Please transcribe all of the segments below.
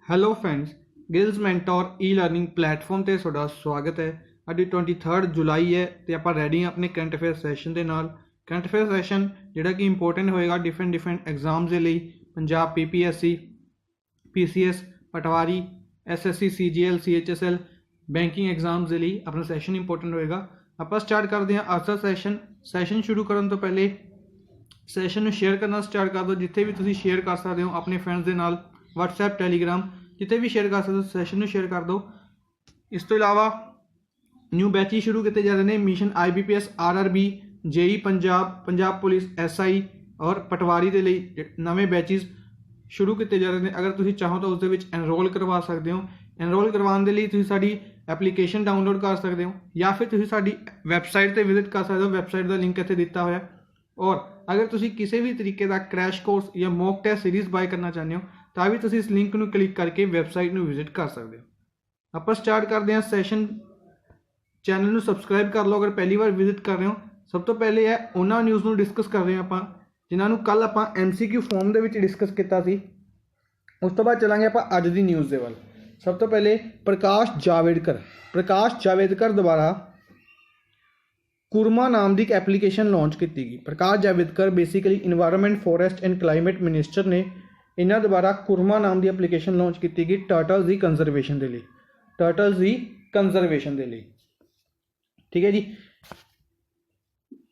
Hello friends, Giles mentor ਈ learning platform ਤੇ ਤੁਹਾਡਾ ਸਵਾਗਤ ਹੈ। ਅੱਜ 23 ਜੁਲਾਈ ਹੈ ਤੇ ਆਪਾਂ ਰੈਡੀ ਹਾਂ ਆਪਣੇ ਕਰੰਟ ਅਫੇਅਰ ਸੈਸ਼ਨ ਦੇ ਨਾਲ। ਕਰੰਟ ਅਫੇਅਰ ਸੈਸ਼ਨ ਜਿਹੜਾ ਕਿ ਇੰਪੋਰਟੈਂਟ ਹੋਏਗਾ ਡਿਫਰੈਂਟ ਐਗਜ਼ਾਮਸ ਦੇ ਲਈ। ਪੰਜਾਬ PPSC, PCS, ਪਟਵਾਰੀ, SSC, CGL, CHSL banking exams ਦੇ ਲਈ ਆਪਣਾ ਸੈਸ਼ਨ ਇੰਪੋਰਟੈਂਟ ਹੋਏਗਾ। ਆਪਾਂ ਸਟਾਰਟ ਕਰਦੇ ਹਾਂ ਅੱਜ ਦਾ ਸੈਸ਼ਨ ਸ਼ੁਰੂ ਕਰਨ ਤੋਂ ਪਹਿਲੇ ਸੈਸ਼ਨ ਨੂੰ ਸ਼ੇਅਰ ਕਰਨਾ ਸਟਾਰਟ ਕਰ ਦਿਓ। ਜਿੱਥੇ ਵੀ ਤੁਸੀਂ ਸ਼ੇਅਰ ਕਰ ਸਕਦੇ ਹੋ ਆਪਣੇ ਫਰੈਂਡਸ ਦੇ ਨਾਲ, WhatsApp, Telegram, ਜਿੱਥੇ ਵੀ ਸ਼ੇਅਰ ਕਰ ਸਕਦੇ ਹੋ ਸੈਸ਼ਨ ਨੂੰ ਸ਼ੇਅਰ ਕਰ ਦਿਓ। ਇਸ ਤੋਂ ਇਲਾਵਾ ਨਿਊ ਬੈਚਿਸ ਸ਼ੁਰੂ ਕੀਤੇ ਜਾ ਰਹੇ ਨੇ। Mission IBPS, RRB, JEE Punjab police, SI ਔਰ ਪਟਵਾਰੀ ਦੇ ਲਈ ਨਵੇਂ ਬੈਚਿਸ ਸ਼ੁਰੂ ਕੀਤੇ ਜਾ ਰਹੇ ਨੇ। ਅਗਰ ਤੁਸੀਂ ਚਾਹੋ ਤਾਂ ਉਸ ਦੇ ਵਿੱਚ ਐਨਰੋਲ ਕਰਵਾ ਸਕਦੇ ਹੋ। ਐਨਰੋਲ ਕਰਵਾਉਣ ਦੇ ਲਈ ਤੁਸੀਂ ਸਾਡੀ ਐਪਲੀਕੇਸ਼ਨ ਡਾਊਨਲੋਡ ਕਰ ਸਕਦੇ ਹੋ ਜਾਂ ਫਿਰ ਤੁਸੀਂ ਸਾਡੀ ਵੈਬਸਾਈਟ 'ਤੇ ਵਿਜ਼ਿਟ ਕਰ ਸਕਦੇ ਹੋ। ਵੈਬਸਾਈਟ ਦਾ ਲਿੰਕ ਇੱਥੇ ਦਿੱਤਾ ਹੋਇਆ। ਔਰ ਅਗਰ ਤੁਸੀਂ ਕਿਸੇ ਵੀ ਤਰੀਕੇ ਦਾ ਕ੍ਰੈਸ਼ ਕੋਰਸ ਜਾਂ ਮੌਕ ਟੈਸਟ ਸੀਰੀਜ਼ ਬਾਏ ਕਰਨਾ ਚਾਹੁੰਦੇ ਹੋ ਤਾਂ ਵੀ ਤੁਸੀਂ ਇਸ ਲਿੰਕ ਨੂੰ ਕਲਿੱਕ ਕਰਕੇ ਵੈਬਸਾਈਟ ਨੂੰ ਵਿਜ਼ਿਟ ਕਰ ਸਕਦੇ ਹੋ। ਆਪਾਂ ਸਟਾਰਟ ਕਰਦੇ ਹਾਂ ਸੈਸ਼ਨ। ਚੈਨਲ ਨੂੰ ਸਬਸਕ੍ਰਾਈਬ ਕਰ ਲਓ ਅਗਰ ਪਹਿਲੀ ਵਾਰ ਵਿਜ਼ਿਟ ਕਰ ਰਹੇ ਹੋ। ਸਭ ਤੋਂ ਪਹਿਲੇ ਹੈ ਉਹਨਾਂ ਨਿਊਜ਼ ਨੂੰ ਡਿਸਕਸ ਕਰ ਰਹੇ ਹਾਂ ਆਪਾਂ ਜਿਨ੍ਹਾਂ ਨੂੰ ਕੱਲ੍ਹ ਆਪਾਂ MCQ ਫਾਰਮ ਦੇ ਵਿੱਚ ਡਿਸਕਸ ਕੀਤਾ ਸੀ। ਉਸ ਤੋਂ ਬਾਅਦ ਚਲਾਂਗੇ ਆਪਾਂ ਅੱਜ ਦੀ ਨਿਊਜ਼ ਦੇ ਵੱਲ। ਸਭ ਤੋਂ ਪਹਿਲੇ ਪ੍ਰਕਾਸ਼ ਜਾਵੇਦਕਰ ਦੁਆਰਾ ਕੁਰਮਾ ਨਾਮ ਦੀ ਇੱਕ ਐਪਲੀਕੇਸ਼ਨ ਲਾਂਚ ਕੀਤੀ ਗਈ। Prakash Javadekar basically environment, forest and climate minister ਨੇ। ਇਹਨਾਂ ਦੁਆਰਾ ਕੁਰਮਾ ਨਾਮ ਦੀ ਐਪਲੀਕੇਸ਼ਨ ਲਾਂਚ ਕੀਤੀ ਗਈ ਟਰਟਲਸ ਦੀ ਕੰਜ਼ਰਵੇਸ਼ਨ ਦੇ ਲਈ। ਠੀਕ ਹੈ ਜੀ।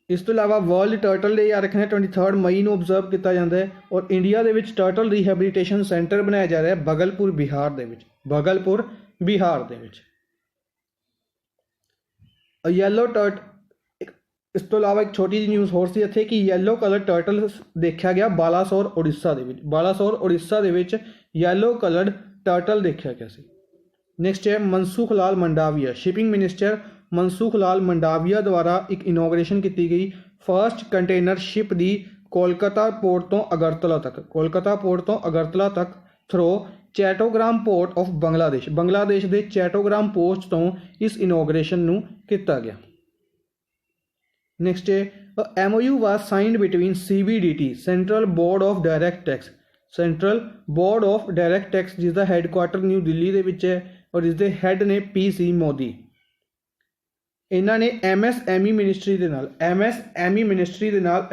ਇਸ ਤੋਂ ਇਲਾਵਾ ਵਰਲਡ ਟਰਟਲ ਡੇ ਯਾਦ ਰੱਖਣਾ 23 ਮਈ ਨੂੰ ਓਬਜ਼ਰਵ ਕੀਤਾ ਜਾਂਦਾ ਹੈ। ਔਰ ਇੰਡੀਆ ਦੇ ਵਿੱਚ ਟਰਟਲ ਰੀਹੈਬਿਲਿਟੇਸ਼ਨ ਸੈਂਟਰ ਬਣਾਇਆ ਜਾ ਰਿਹਾ ਬਗਲਪੁਰ ਬਿਹਾਰ ਦੇ ਵਿੱਚ। ਯੈਲੋ ਟਰਟ। ਇਸ ਤੋਂ ਇਲਾਵਾ ਇੱਕ ਛੋਟੀ ਜਿਹੀ ਨਿਊਜ਼ ਹੋਰ ਸੀ ਇੱਥੇ ਕਿ ਯੈਲੋ ਕਲਰ ਟਰਟਲ ਦੇਖਿਆ ਗਿਆ ਬਾਲਾਸੋਰ ਉੜੀਸਾ ਦੇ ਵਿੱਚ ਯੈਲੋ ਕਲਰਡ ਟਰਟਲ ਦੇਖਿਆ ਗਿਆ ਸੀ। ਨੈਕਸਟ ਹੈ ਮਨਸੁਖ ਲਾਲ ਮੰਡਾਵੀਆ। ਸ਼ਿਪਿੰਗ ਮਿਨਿਸਟਰ ਮਨਸੁਖ ਲਾਲ ਮੰਡਾਵੀਆ ਦੁਆਰਾ ਇੱਕ ਇਨੋਗ੍ਰੇਸ਼ਨ ਕੀਤੀ ਗਈ ਫਰਸਟ ਕੰਟੇਨਰ ਸ਼ਿਪ ਦੀ ਕੋਲਕਾਤਾ ਪੋਰਟ ਤੋਂ ਅਗਰਤਲਾ ਤੱਕ ਥਰੂ ਚੈਟੋਗ੍ਰਾਮ ਪੋਰਟ ਆਫ ਬੰਗਲਾਦੇਸ਼ ਦੇ ਚੈਟੋਗ੍ਰਾਮ ਪੋਸਟ ਤੋਂ ਇਸ ਇਨੋਗ੍ਰੇਸ਼ਨ ਨੂੰ ਕੀਤਾ ਗਿਆ। Next, a MOU was signed between CBDT, Central Board of Direct Tax, ਜਿਸ ਦਾ ਹੈੱਡਕੁਆਟਰ ਨਿਊ ਦਿੱਲੀ ਦੇ ਵਿੱਚ ਹੈ ਔਰ ਇਸ ਦੇ ਹੈੱਡ ਨੇ PC ਮੋਦੀ। ਇਹਨਾਂ ਨੇ MSME ਮਿਨਿਸਟਰੀ ਦੇ ਨਾਲ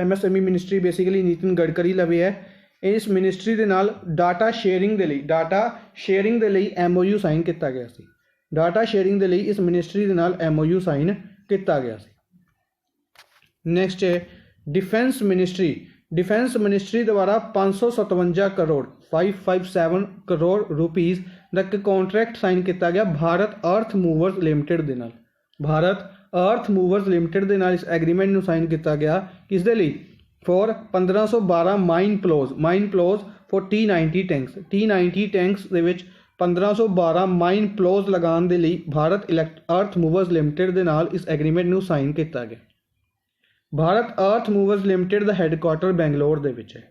MSME ministry basically Nitin Gadkari ਲਵੇ ਹੈ। ਇਸ ਮਿਨਿਸਟਰੀ ਦੇ ਨਾਲ ਡਾਟਾ ਸ਼ੇਅਰਿੰਗ ਦੇ ਲਈ MOU ਸਾਈਨ ਕੀਤਾ ਗਿਆ ਸੀ। ਇਸ ਮਿਨਿਸਟਰੀ ਦੇ ਨਾਲ MOU ਸਾਈਨ ਕੀਤਾ ਗਿਆ ਸੀ। ਨੈਕਸਟ ਹੈ ਡਿਫੈਂਸ ਮਿਨਿਸਟਰੀ ਦੁਆਰਾ 557 ਕਰੋੜ ਰੁਪੀਜ਼ ਦਾ ਇੱਕ ਕੰਟਰੈਕਟ ਸਾਈਨ ਕੀਤਾ ਗਿਆ ਭਾਰਤ ਅਰਥ ਮੂਵਰਸ ਲਿਮਟਿਡ ਦੇ ਨਾਲ ਇਸ ਐਗਰੀਮੈਂਟ ਨੂੰ ਸਾਈਨ ਕੀਤਾ ਗਿਆ। ਕਿਸ ਦੇ ਲਈ? For 1512 mine ploughs for T90 tanks ਦੇ ਵਿੱਚ 1512 ਮਾਈਨ ਪਲੋਜ਼ ਲਗਾਉਣ ਦੇ ਲਈ ਭਾਰਤ ਅਰਥ ਮੂਵਰਸ ਲਿਮਟਿਡ ਦੇ ਨਾਲ ਇਸ ਐਗਰੀਮੈਂਟ ਨੂੰ ਸਾਈਨ ਕੀਤਾ ਗਿਆ। ਭਾਰਤ ਅਰਥ ਮੂਵਰਸ ਲਿਮਟਿਡ ਦਾ ਹੈੱਡਕੁਆਟਰ ਬੈਂਗਲੌਰ ਦੇ ਵਿੱਚ ਹੈ।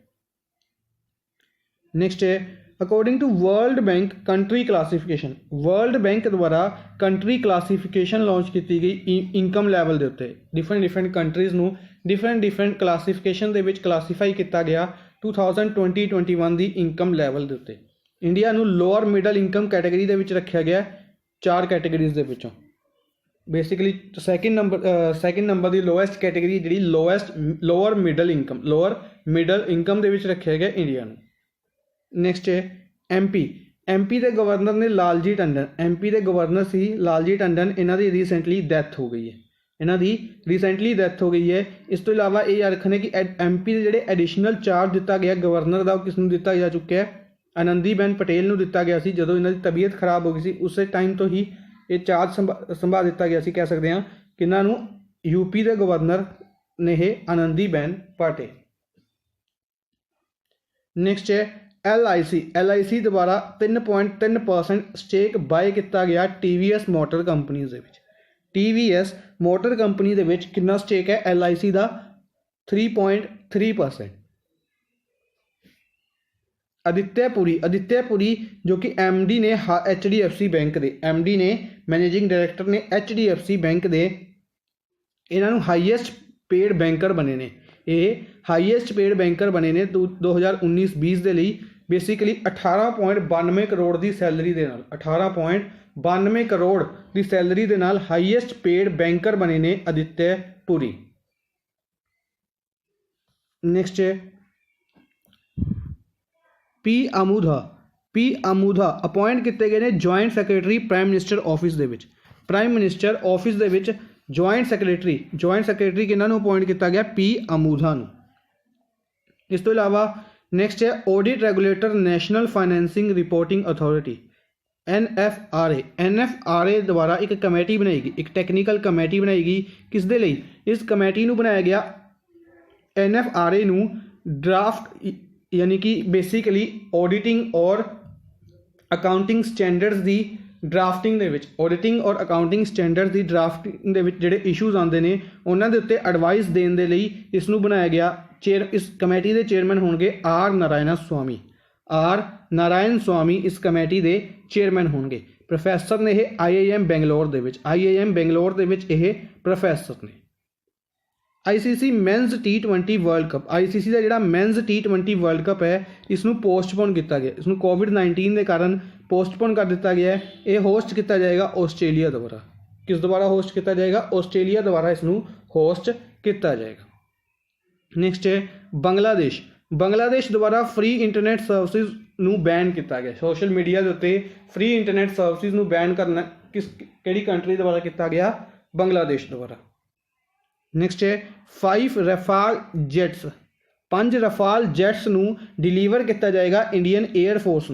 ਨੈਕਸਟ ਹੈ according to World Bank country classification. World Bank ਦੁਆਰਾ ਕੰਟਰੀ ਕਲਾਸੀਫਿਕੇਸ਼ਨ ਲਾਂਚ ਕੀਤੀ ਗਈ ਇਨਕਮ ਲੈਵਲ ਦੇ ਉੱਤੇ। ਡਿਫਰੈਂਟ ਕੰਟਰੀਜ਼ ਨੂੰ ਡਿਫਰੈਂਟ ਕਲਾਸੀਫਿਕੇਸ਼ਨ ਦੇ ਵਿੱਚ ਕਲਾਸੀਫਾਈ ਕੀਤਾ ਗਿਆ 2020-21 ਦੀ ਇਨਕਮ ਲੈਵਲ ਦੇ ਉੱਤੇ। ਇੰਡੀਆ ਨੂੰ ਲੋਅਰ ਮਿਡਲ ਇਨਕਮ ਕੈਟੇਗਰੀ ਦੇ ਵਿੱਚ ਰੱਖਿਆ ਗਿਆ 4 ਕੈਟੇਗਰੀਜ਼ ਦੇ ਵਿੱਚੋਂ। ਬੇਸਿਕਲੀ ਸੈਕਿੰਡ ਨੰਬਰ ਦੀ ਲੋਐਸਟ ਕੈਟੇਗਰੀ ਜਿਹੜੀ ਲੋਅਰ ਮਿਡਲ ਇਨਕਮ ਦੇ ਵਿੱਚ ਰੱਖਿਆ ਗਿਆ ਇੰਡੀਆ ਨੂੰ। ਨੈਕਸਟ ਹੈ MP ਦੇ ਗਵਰਨਰ ਨੇ ਲਾਲਜੀ ਟੰਡਨ। MP ਦੇ ਗਵਰਨਰ ਸੀ ਲਾਲਜੀ ਟੰਡਨ। ਇਹਨਾਂ ਦੀ ਰੀਸੈਂਟਲੀ ਡੈਥ ਹੋ ਗਈ ਹੈ। ਇਸ ਤੋਂ ਇਲਾਵਾ ਇਹ ਯਾਦ ਰੱਖਣਾ ਕਿ MP ਦੇ ਜਿਹੜੇ ਐਡੀਸ਼ਨਲ ਚਾਰਜ ਦਿੱਤਾ ਗਿਆ ਗਵਰਨਰ ਦਾ ਉਹ ਕਿਸ ਨੂੰ ਦਿੱਤਾ ਜਾ ਚੁੱਕਿਆ ਹੈ? ਆਨੰਦੀਬੇਨ ਪਟੇਲ ਨੂੰ ਦਿੱਤਾ ਗਿਆ ਸੀ। ਜਦੋਂ ਇਹਨਾਂ ਦੀ ਤਬੀਅਤ ਖਰਾਬ ਹੋ ਗਈ ਸੀ ਉਸੇ ਟਾਈਮ ਤੋਂ ਹੀ ਇਹ ਚਾਰਜ ਸੰਭਾਲ ਦਿੱਤਾ ਗਿਆ ਸੀ। ਕਹਿ ਸਕਦੇ ਹਾਂ ਕਿਹਨਾਂ ਨੂੰ? UP ਦੇ ਗਵਰਨਰ ਨੇ ਇਹ ਆਨੰਦੀਬੇਨ ਪਟੇਲ। ਨੈਕਸਟ ਹੈ LIC ਦੁਆਰਾ 3.3% ਸਟੇਕ ਬਾਏ ਕੀਤਾ ਗਿਆ TVS ਮੋਟਰ ਕੰਪਨੀ ਦੇ ਵਿੱਚ। TVS ਮੋਟਰ ਕੰਪਨੀ ਦੇ ਵਿੱਚ ਕਿੰਨਾ ਸਟੇਕ ਹੈ LIC ਦਾ? 3.3%। ਆਦਿਤਿਆ ਪੁਰੀ ਜੋ ਕਿ MD ਨੇ HDFC ਬੈਂਕ ਦੇ ਮੈਨੇਜਿੰਗ ਡਾਇਰੈਕਟਰ ਨੇ HDFC ਬੈਂਕ ਦੇ। ਇਹਨਾਂ ਨੂੰ ਹਾਈਐਸਟ ਪੇਡ ਬੈਂਕਰ ਬਣੇ ਨੇ। ਇਹ ਹਾਈਐਸਟ ਪੇਡ ਬੈਂਕਰ ਬਣੇ ਨੇ 2019-20 ਦੇ ਲਈ बेसिकली 18.92 करोड़ की सैलरी के नाल 18.92 करोड़ की सैलरी के नाल हाईएस्ट पेड बैंकर बने ने आदित्य पुरी। नेक्स्ट है पी अमूधा अपॉइंट किए गए ने joint secretary prime minister office के प्राइम मिनिस्टर ऑफिस के जॉइंट सैक्रटरी किन्होंने अपॉइंट किया गया पी अमूधा नूं। इस तो इलावा नैक्सट है audit regulator national financing reporting authority NFRA द्वारा एक कमेटी बनाई गई, एक टैक्नीकल कमेटी बनाई गई किस दे लई? इस कमेटी नूं बनाया गया NFRA नूं ड्राफ्ट यानी कि बेसिकली ऑडिटिंग और अकाउंटिंग स्टैंडर्ड्स की ड्राफ्टिंग दे विच ऑडिटिंग और अकाउंटिंग स्टैंडर्ड्स की ड्राफ्टिंग दे विच जिहड़े इशूज़ आते हैं उन्हां दे उत्ते एडवाइस देने दे लई इसनूं बनाया गया। इस कमेटी के चेयरमैन होंगे आर नारायण स्वामी इस कमेटी के चेयरमैन होंगे। प्रोफैसर ने यह IIM बैंगलोर दे विच यह प्रोफैसर ने। ICC minus T20 world cup ICC का जिहड़ा मैनस T20 वर्ल्ड कप है इसनूं पोस्टपोन किया गया, इसनूं कोविड-19 के कारण पोस्टपोन कर दिता गया है। ये होस्ट किया जाएगा ऑस्ट्रेलिया द्वारा। किस द्वारा होस्ट किया जाएगा? ऑस्ट्रेलिया द्वारा इसनूं होस्ट किया जाएगा। नैक्सट है बांग्लादेश द्वारा फ्री इंटरनेट सर्विसिज नूं बैन किया गया। सोशल मीडिया के उत्ते फ्री इंटरनेट सर्विसिज नूं बैन करना किहड़ी कंट्री द्वारा किया गया? बांग्लादेश द्वारा। नैक्सट है 5 रफाल जैट्स नूं डिलीवर किया जाएगा इंडियन एयरफोर्स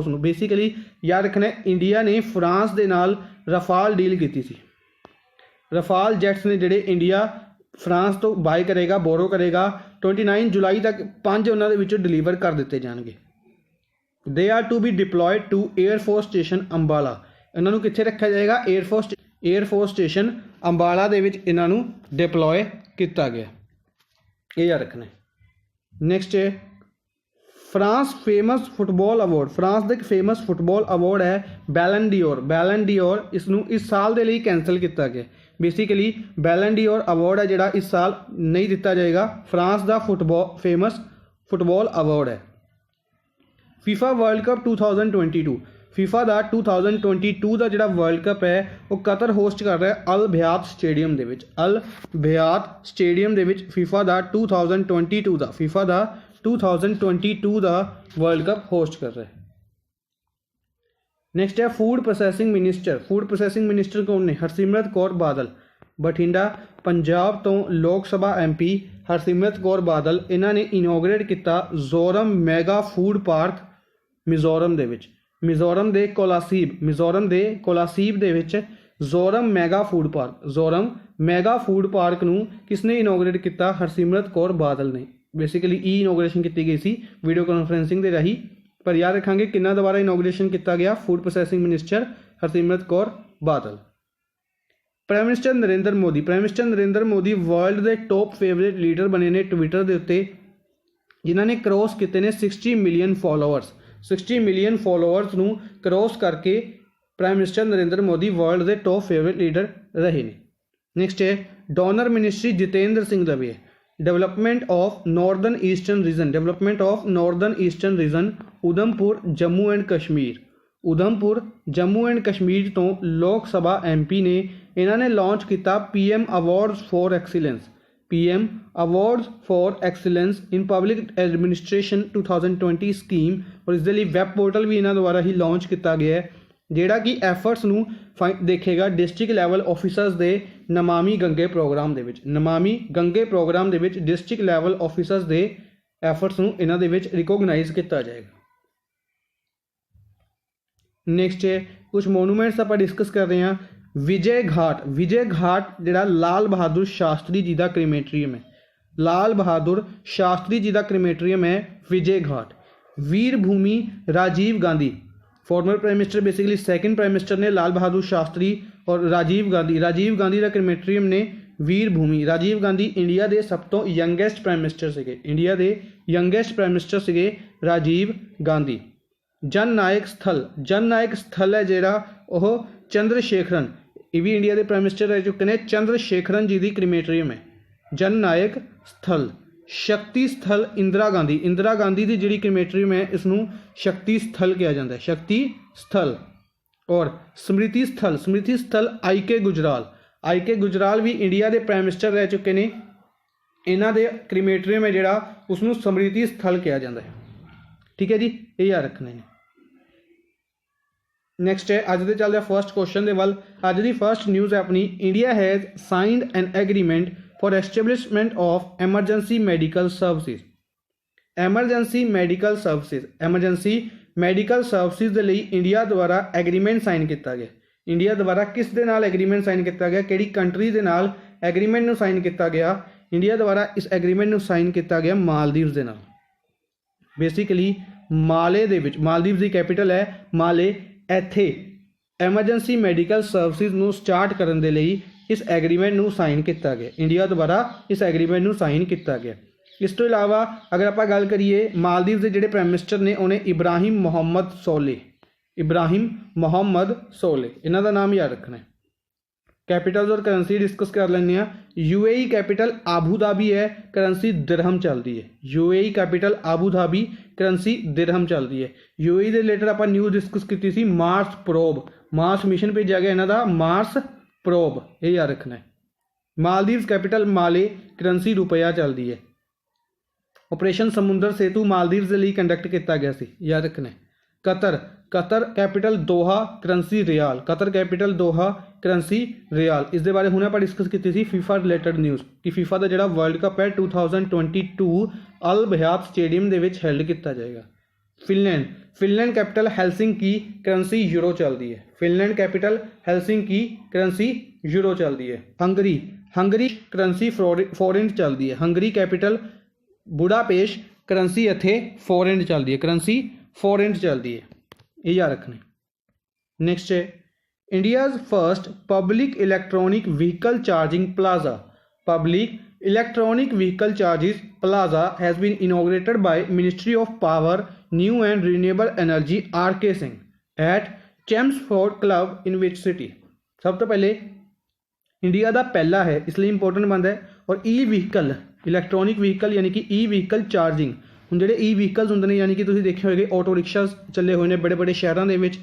नूं। बेसिकली याद रखना इंडिया ने फ्रांस के नाल रफाल डील की थी। रफाल जैट्स ने जिहड़े इंडिया फ्रांस तो बाय करेगा, बोरो करेगा, 29 जुलाई तक 5 उन्होंने विचों डिलीवर कर दिते जाएंगे। They are to be deployed to air force station Ambala. इन्हों कित्थे रखा जाएगा? एयरफोर्स स्टेशन अंबाला दे विच इन्हों डिप्लॉय किया गया। ये याद रखना है। नैक्सट है France famous football award. France का एक फेमस फुटबॉल अवार्ड है बैलन डिओर इसनूं इस साल के लिए कैंसल किया गया। बेसिकली बैलन डिओर अवार्ड है जिहड़ा इस साल नहीं दिता जाएगा। फ्रांस का फेमस फुटबॉल अवार्ड है। फीफा वर्ल्ड कप 2022 फीफा का 2022 का जिहड़ा वर्ल्ड कप है वो कतर होस्ट कर रहा है अल बयात स्टेडियम दे विच फीफा का 2022 का वर्ल्ड कप होस्ट कर रहा है। नैक्सट है फूड प्रोसैसिंग मिनिस्टर कौन ने? हरसिमरत कौर बादल। बठिंडा पंजाब तो लोक सभा MP हरसिमरत कौर बादल इन्हों ने इनोग्रेट किया Zoram mega food park Mizoram के कोलासीब दे विच जोरम मैगा फूड पार्क नूं किसने इनोग्रेट किया? हरसिमरत कौर बादल ने। बेसिकली इनोग्रेशन की गई सी वीडियो कॉन्फ्रेंसिंग के राही। पर याद रखांगे किन्ना द्वारा इनोग्रेशन किया गया? Food processing minister Harsimrat Kaur Badal. Prime minister Narendra Modi world के टॉप फेवरेट लीडर बने ने ट्विटर के उत्ते जिन्होंने क्रॉस किए ने 60 मिलियन फॉलोअर्स नूं क्रॉस करके prime minister Narendra Modi world के टॉप फेवरेट लीडर रहे ने। नैक्सट है donor ministry Jitendra Singh Dave development of northern eastern region Udhampur Jammu and Kashmir तो लोक सभा MP ने इन्होंने लॉन्च किया PM awards for excellence in public administration 2020 scheme और इस लिए वैब पोर्टल भी इन्होंने द्वारा ही लॉन्च किया गया है जिहड़ा कि एफर्ट्स नूं देखेगा डिस्ट्रिक्ट लैवल ऑफिसर्स के नमामि गंगे प्रोग्राम दे विच डिस्ट्रिक्ट लैवल ऑफिसर्स के एफर्ट्स नूं इन्हां दे विच रिकोगनाइज किया जाएगा। नैक्सट है कुछ मोनूमेंट्स आप डिस्कस कर रहे हैं। विजय घाट जिहड़ा लाल बहादुर शास्त्री जी का क्रीमेट्रीयम है Vijay Ghat. Veer Bhumi Rajiv Gandhi former prime minister basically second prime minister ने लाल बहादुर शास्त्री और राजीव गांधी का क्रीमेट्रीयम ने वीर भूमि। राजीव गांधी इंडिया के सब तो यंगेस्ट प्राइम मिनिस्टर से राजीव गांधी। जन नायक स्थल है जिहड़ा ओह चंद्रशेखरन ये भी इंडिया के प्राइम मिनिस्टर रह चुके हैं। चंद्रशेखरन जी की क्रीमेट्रीयम है जन नायक स्थल शक्ति स्थल इंदिरा गांधी की जिहड़ी क्रेमेटोरियम है इसनूं शक्ति स्थल कहा जाता है, शक्ति स्थल। और स्मृति स्थल आई के गुजराल भी इंडिया के प्राइम मिनिस्टर रह चुके हैं। इन्हां दे क्रेमेटोरियम है जिहड़ा उसनूं स्मृति स्थल कहा जाता है। ठीक है जी, ये याद रखना है। नैक्सट है अज दे चलते फर्स्ट क्वेश्चन के वल। अज की फर्स्ट न्यूज़ है अपनी, India has signed an agreement for establishment of emergency medical services. Emergency medical services के लिए इंडिया द्वारा एग्रीमेंट साइन किया गया। इंडिया द्वारा किस दे नाल एग्रीमेंट साइन किया गया, किहड़ी कंट्री के नाल एग्रीमेंट नूं साइन किया गया। इंडिया द्वारा इस एग्रीमेंट नूं साइन किया गया मालदीव्स के नाल। बेसिकली माले दे विच, मालदीव्स की कैपिटल है माले, इत्थे एमरजेंसी मैडिकल सर्विसेज नूं स्टार्ट करन दे लई इस एग्रीमेंट नूं साइन किया गया। इंडिया द्वारा इस एग्रीमेंट नूं साइन किया गया। इस तो इलावा अगर आप गल करिए मालदीव्स के जिहड़े प्राइम मिनिस्टर ने उन्हें इब्राहिम मोहम्मद सोले, इन्हां दा नाम याद रखना है। कैपिटल्स और करेंसी डिस्कस कर लेंगे। यूएई कैपिटल आबू धाबी है, करेंसी दिरहम चलती है। UAE capital Abu Dhabi, currency dirham चलती है। यूएई के रिलेटेड आप न्यूज़ डिस्कस की थी, मार्स प्रोब, मार्स मिशन भेजा गया इन्हों का, मार्स प्रोब, ये याद रखना है। मालदीव्स कैपिटल माले, करेंसी रुपया चलती है। ऑपरेशन समुद्र सेतु मालदीव्स के लिए कंडक्ट किया गया सी, याद रखना है। कतर कैपिटल दोहा, करेंसी रियाल, कतर कैपिटल दोहा, करेंसी रियाल। इस दे बारे हुणे आपां डिस्कस की थी फीफा रिलेटेड न्यूज़ कि फीफा का जिहड़ा वर्ल्ड कप है 2022 अल बयात स्टेडियम दे विच हेल्ड किया जाएगा। Finland capital Helsinki, currency euro चलती है। Finland capital Helsinki, currency euro चलती है। हंगरी करेंसी फॉरेन चलती है। हंगरी कैपिटल बुडापेस्ट, करेंसी इत्थे फॉरेन चलती है, करेंसी फॉरेन चलती है, ये याद रखना। नैक्सट है India's first public electronic vehicle charging plaza. Public electronic vehicle charging plaza has been inaugurated by ministry of power, new and renewable energy RK Singh at Chelmsford club in which city. सब तो पहले India का पहला है, इसलिए important बनता है। और ई व्हीकल इलैक्ट्रॉनिक व्हीकल यानी कि ई व्हीकल चार्जिंग, हुण जिहड़े ई व्हीकल्स हुंदे ने यानी कि तुसीं देखे होएगे ऑटो रिक्शा चले हुए हैं बड़े बड़े शहरों के विच,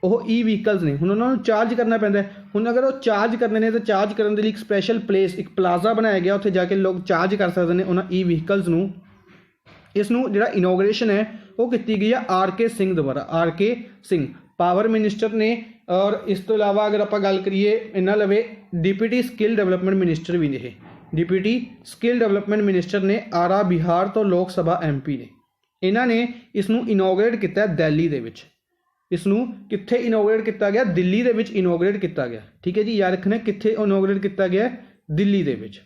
ਉਹ ई व्हीकल्स ने। हुण उन्हां नूं चार्ज करना पैंदा है। हुण अगर वो चार्ज करने ने तो चार्ज करने के लिए एक स्पैशल प्लेस, एक प्लाजा बनाया गया, उत्थे जाके लोग चार्ज कर सकते हैं उन्हां ई व्हीकल्स नूं। इसनूं जिहड़ा इनोग्रेशन है वो की गई है RK सिंह द्वारा, RK सिंह पावर मिनिस्टर ने। और इस तो इलावा अगर आप गल करिए इन्हां लवे डिप्टी स्किल डेवलपमेंट मिनिस्टर भी ने, डिप्टी स्किल डेवलपमेंट मिनिस्टर ने आरा बिहार तो लोक सभा MP ने। इन्हां ने इसनूं इनोग्रेट किया दिल्ली दे विच। इसनूं कित्थे इनोग्रेट किया गया, दिल्ली दे विच इनोग्रेट किया गया। ठीक है जी, याद रखना कित्थे इनोग्रेट किया गया, दिल्ली दे विच।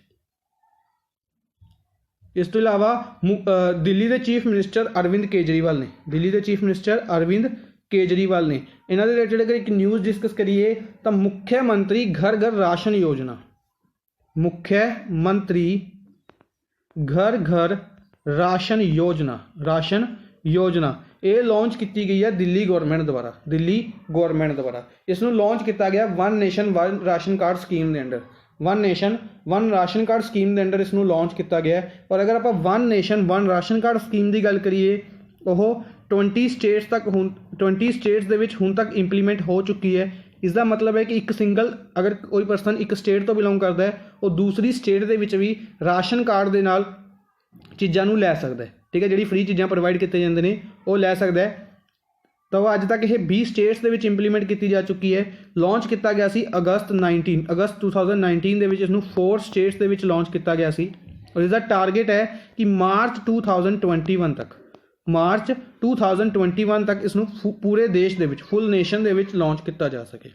इस तो इलावा दिल्ली के चीफ मिनिस्टर अरविंद केजरीवाल ने, दिल्ली के चीफ मिनिस्टर अरविंद केजरीवाल ने इन्होंने रिलेटेड अगर एक न्यूज़ डिस्कस करिए तो मुख्यमंत्री घर घर राशन योजना, मुख्यमंत्री घर घर राशन योजना ये लॉन्च की गई है दिल्ली गवर्नमेंट द्वारा। इसनूं लॉन्च किया गया one nation one ration card scheme के under, one nation one ration card scheme के अंडर इसनूं लॉन्च किया गया है। और अगर आप one nation one ration card scheme की गल करिए वो 20 स्टेट्स तक 20 स्टेट्स दे विच हुण तक इंप्लीमेंट हो चुकी है। इसका मतलब है कि एक सिंगल अगर कोई परसन एक स्टेट तो बिलोंग करता है वो दूसरी स्टेट के विच भी राशन कार्ड के नाल चीज़ों नूं लै सकता है। ठीक है, जी फ्री चीज़ां प्रोवाइड की जाती हैं वो लै सकता है। तो अज तक ये 20 स्टेट्स के विच इंप्लीमेंट की जा चुकी है। लॉन्च किया गया सी अगस्त 2019 के विच इसनूं 4 स्टेट्स के विच लॉन्च किया गया सी। और इसका टारगेट है कि मार्च 2021 तक इसनूं पूरे देश के विच फुल नेशन के विच लॉन्च किया जा सके।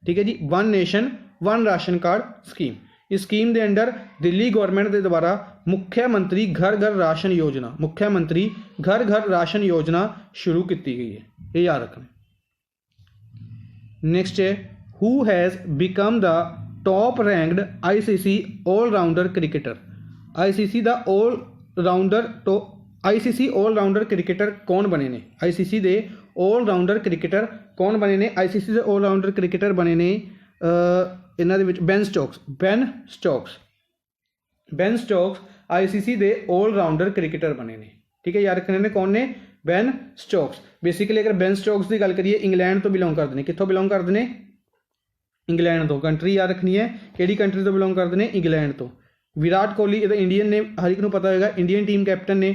ठीक है जी, one nation one ration card scheme. इस स्कीम के अंडर दिल्ली गवर्नमेंट के द्वारा मुख्यमंत्री घर घर राशन योजना शुरू की गई है, ये याद रखना। नेक्स्ट है who has become the top ranked ICC all-rounder cricketer. ICC all-rounder cricketer कौन बने ने? ICC के ऑलराउंडर क्रिकेटर कौन बने ने? ICC के ऑलराउंडर क्रिकेटर बने ने इन्हां दे विच Ben Stokes Ben Stokes ICC ਦੇ ਆਲ ਰਾਊਂਡਰ ਕ੍ਰਿਕਟਰ ਬਣੇ ਨੇ। ਠੀਕ ਹੈ, ਯਾਦ ਰੱਖਣੇ ਨੇ ਕੌਣ ਨੇ? Ben Stokes. ਬੇਸਿਕਲੀ ਅਗਰ ਬੈਨ ਸਟੋਕਸ ਦੀ ਗੱਲ ਕਰੀਏ ਇੰਗਲੈਂਡ ਤੋਂ ਬਿਲੋਂਗ ਕਰਦੇ ਨੇ। ਕਿੱਥੋਂ ਬਿਲੋਂਗ ਕਰਦੇ ਨੇ? ਇੰਗਲੈਂਡ ਤੋਂ। ਕੰਟਰੀ ਯਾਦ ਰੱਖਣੀ ਹੈ, ਕਿਹੜੀ ਕੰਟਰੀ ਤੋਂ ਬਿਲੋਂਗ ਕਰਦੇ ਨੇ? ਇੰਗਲੈਂਡ ਤੋਂ। ਵਿਰਾਟ ਕੋਹਲੀ ਇਹਦਾ ਇੰਡੀਅਨ ਨੇ, ਹਰ ਇੱਕ ਨੂੰ ਪਤਾ ਹੋਏਗਾ, ਇੰਡੀਅਨ ਟੀਮ ਕੈਪਟਨ ਨੇ।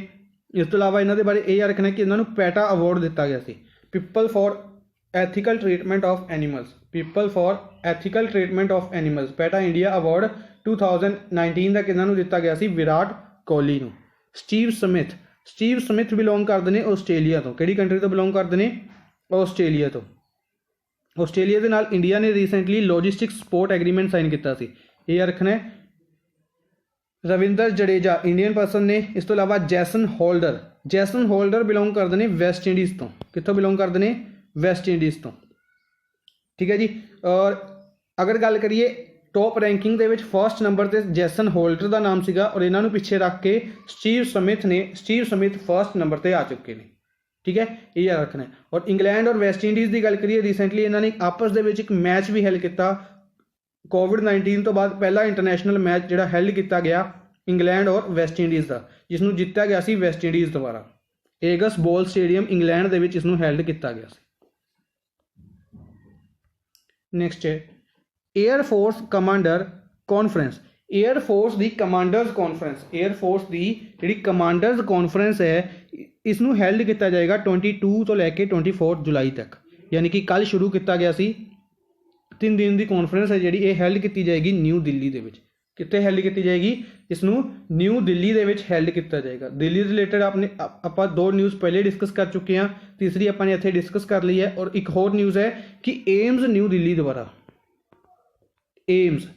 ਇਸ ਤੋਂ ਇਲਾਵਾ ਇਹਨਾਂ ਦੇ ਬਾਰੇ ਇਹ ਯਾਦ ਰੱਖਣਾ ਕਿ ਇਹਨਾਂ ਨੂੰ ਪੈਟਾ ਅਵਾਰਡ ਦਿੱਤਾ ਗਿਆ ਸੀ, people for ethical treatment of animals. People for ethical treatment of animals, PETA India award 2019 ਦਾ ਕਿਹਨਾਂ ਨੂੰ ਦਿੱਤਾ ਗਿਆ ਸੀ? ਵਿਰਾਟ ਕੋਹਲੀ ਨੂੰ। Steve Smith, Steve Smith belong ਕਰਦੇ ਨੇ ਆਸਟ੍ਰੇਲੀਆ ਤੋਂ। ਕਿਹੜੀ ਕੰਟਰੀ ਤੋਂ ਬਿਲੋਂਗ ਕਰਦੇ ਨੇ? ਆਸਟ੍ਰੇਲੀਆ ਤੋਂ। ਆਸਟ੍ਰੇਲੀਆ ਦੇ ਨਾਲ ਇੰਡੀਆ ਨੇ recently logistic support agreement sign ਕੀਤਾ ਸੀ, ਇਹ ਯਾਦ ਰੱਖਣਾ ਹੈ। ਰਵਿੰਦਰ ਜਡੇਜਾ ਇੰਡੀਅਨ ਪਰਸਨ ਨੇ। ਇਸ ਤੋਂ ਇਲਾਵਾ Jason holder, Jason holder belong ਕਰਦੇ ਨੇ ਵੈਸਟ ਇੰਡੀਜ਼ ਤੋਂ। ਕਿੱਥੋਂ ਬਿਲੋਂਗ ਕਰਦੇ ਨੇ? ਵੈਸਟ ਇੰਡੀਜ਼ ਤੋਂ। ਠੀਕ ਹੈ ਜੀ। ਔਰ ਅਗਰ ਗੱਲ ਕਰੀਏ ਟੌਪ ਰੈਂਕਿੰਗ ਦੇ ਵਿੱਚ ਫਸਟ ਨੰਬਰ 'ਤੇ ਜੈਸਨ ਹੋਲਡਰ ਦਾ ਨਾਮ ਸੀਗਾ, ਔਰ ਇਹਨਾਂ ਨੂੰ ਪਿੱਛੇ ਰੱਖ ਕੇ ਸਟੀਵ ਸਮਿਥ ਨੇ, ਸਟੀਵ ਸਮਿਥ ਫਸਟ ਨੰਬਰ 'ਤੇ ਆ ਚੁੱਕੇ ਨੇ। ਠੀਕ ਹੈ, ਇਹ ਯਾਦ ਰੱਖਣਾ ਹੈ। ਔਰ ਇੰਗਲੈਂਡ ਔਰ ਵੈਸਟ ਇੰਡੀਜ਼ ਦੀ ਗੱਲ ਕਰੀਏ, ਰੀਸੈਂਟਲੀ ਇਹਨਾਂ ਨੇ ਆਪਸ ਦੇ ਵਿੱਚ ਇੱਕ ਮੈਚ ਵੀ ਹੈਲਡ ਕੀਤਾ। ਕੋਵਿਡ-19 ਤੋਂ ਬਾਅਦ ਪਹਿਲਾ ਇੰਟਰਨੈਸ਼ਨਲ ਮੈਚ ਜਿਹੜਾ ਹੈਲਡ ਕੀਤਾ ਗਿਆ ਇੰਗਲੈਂਡ ਔਰ ਵੈਸਟ ਇੰਡੀਜ਼ ਦਾ, ਜਿਸ ਨੂੰ ਜਿੱਤਿਆ ਗਿਆ ਸੀ ਵੈਸਟ ਇੰਡੀਜ਼ ਦੁਆਰਾ। ਏਗਸ ਬੋਲ ਸਟੇਡੀਅਮ ਇੰਗਲੈਂਡ ਦੇ ਵਿੱਚ ਇਸ ਨੂੰ ਹੈਲਡ ਕੀਤਾ ਗਿਆ ਸੀ। ਨੈਕਸਟ ਹੈ air force commander conference. Air force ਦੀ ਕਮਾਂਡਰਸ ਕਾਨਫਰੰਸ, ਏਅਰ ਫੋਰਸ ਦੀ ਜਿਹੜੀ ਕਮਾਂਡਰਸ ਕਾਨਫਰੰਸ ਹੈ, ਇਸ ਨੂੰ ਹੈਲਡ ਕੀਤਾ ਜਾਏਗਾ 22 ਤੋਂ ਲੈ ਕੇ 24 ਜੁਲਾਈ ਤੱਕ, ਯਾਨੀ ਕਿ ਕੱਲ੍ਹ ਸ਼ੁਰੂ ਕੀਤਾ ਗਿਆ ਸੀ। 3 ਦਿਨ ਦੀ ਕਾਨਫਰੰਸ ਹੈ ਜਿਹੜੀ, ਇਹ ਹੈਲਡ ਕੀਤੀ ਜਾਏਗੀ ਨਿਊ ਦਿੱਲੀ ਦੇ ਵਿੱਚ। ਕਿੱਥੇ ਹੈਲਡ ਕੀਤੀ ਜਾਏਗੀ? ਇਸ ਨੂੰ ਨਿਊ ਦਿੱਲੀ ਦੇ ਵਿੱਚ ਹੈਲਡ ਕੀਤਾ ਜਾਏਗਾ। ਦਿੱਲੀ ਰਿਲੇਟਡ ਆਪਾਂ 2 ਨਿਊਜ਼ ਪਹਿਲੇ ਡਿਸਕਸ ਕਰ ਚੁੱਕੇ ਹਾਂ, ਤੀਸਰੀ ਆਪਾਂ ਨੇ ਇੱਥੇ ਡਿਸਕਸ ਕਰ ਲਈ ਹੈ। ਔਰ ਇੱਕ ਹੋਰ ਨਿਊਜ਼ ਹੈ ਕਿ ਏਮਸ ਨਿਊ ਦਿੱਲੀ ਦੁਆਰਾ, ਏਮਸ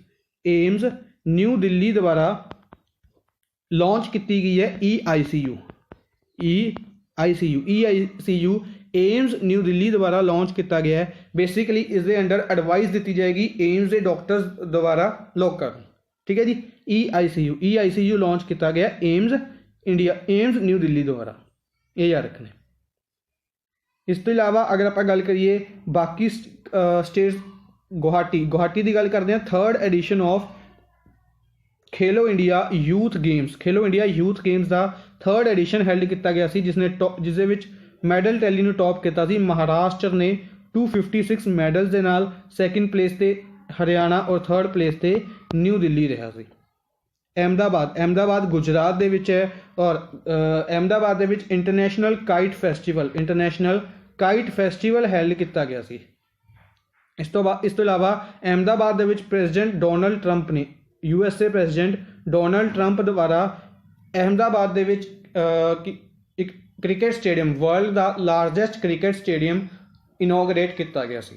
ਨਿਊ ਦਿੱਲੀ ਦੁਆਰਾ ਲਾਂਚ ਕੀਤੀ ਗਈ ਹੈ EICU, ਏਮਸ ਨਿਊ ਦਿੱਲੀ ਦੁਆਰਾ ਲਾਂਚ ਕੀਤਾ ਗਿਆ ਹੈ। ਬੇਸਿਕਲੀ ਇਸ ਦੇ ਅੰਡਰ ਐਡਵਾਈਸ ਦਿੱਤੀ ਜਾਏਗੀ ਏਮਸ ਦੇ ਡਾਕਟਰਸ ਦੁਆਰਾ ਲੋਕਾਂ ਨੂੰ। ਠੀਕ ਹੈ ਜੀ, EICU ਲਾਂਚ ਕੀਤਾ ਗਿਆ ਏਮਸ ਨਿਊ ਦਿੱਲੀ ਦੁਆਰਾ, ਇਹ ਯਾਦ ਰੱਖਣਾ। ਇਸ ਤੋਂ ਇਲਾਵਾ ਅਗਰ ਆਪਾਂ ਗੱਲ ਕਰੀਏ ਬਾਕੀ ਸਟੇਟਸ, ਗੁਹਾਟੀ ਦੀ ਗੱਲ ਕਰਦੇ ਹਾਂ। 3rd edition of Khelo India youth games, Khelo India youth games ਦਾ 3rd ਐਡੀਸ਼ਨ ਹੈਲਡ ਕੀਤਾ ਗਿਆ ਸੀ, ਜਿਸ ਦੇ ਵਿੱਚ ਮੈਡਲ ਟੈਲੀ ਨੂੰ ਟੌਪ ਕੀਤਾ ਸੀ ਮਹਾਰਾਸ਼ਟਰ ਨੇ 256 ਮੈਡਲਸ ਦੇ ਨਾਲ। 2nd ਪਲੇਸ 'ਤੇ ਹਰਿਆਣਾ ਔਰ 3rd ਪਲੇਸ 'ਤੇ ਨਿਊ ਦਿੱਲੀ ਰਿਹਾ ਸੀ। ਅਹਿਮਦਾਬਾਦ ਗੁਜਰਾਤ ਦੇ ਵਿੱਚ ਹੈ, ਔਰ ਅਹਿਮਦਾਬਾਦ ਦੇ ਵਿੱਚ ਇੰਟਰਨੈਸ਼ਨਲ ਕਾਈਟ ਫੈਸਟੀਵਲ ਹੈਲਡ ਕੀਤਾ ਗਿਆ ਸੀ। ਇਸ ਤੋਂ ਇਲਾਵਾ ਅਹਿਮਦਾਬਾਦ ਦੇ ਵਿੱਚ ਪ੍ਰੈਜ਼ੀਡੈਂਟ ਡੋਨਲਡ ਟਰੰਪ ਨੇ, USA ਪ੍ਰੈਜ਼ੀਡੈਂਟ ਡੋਨਲਡ ਟਰੰਪ ਦੁਆਰਾ ਅਹਿਮਦਾਬਾਦ ਦੇ ਵਿੱਚ ਇੱਕ ਕ੍ਰਿਕਟ ਸਟੇਡੀਅਮ, ਵਰਲਡ ਦਾ ਲਾਰਜੈਸਟ ਕ੍ਰਿਕਟ ਸਟੇਡੀਅਮ ਇਨੋਗਰੇਟ ਕੀਤਾ ਗਿਆ ਸੀ।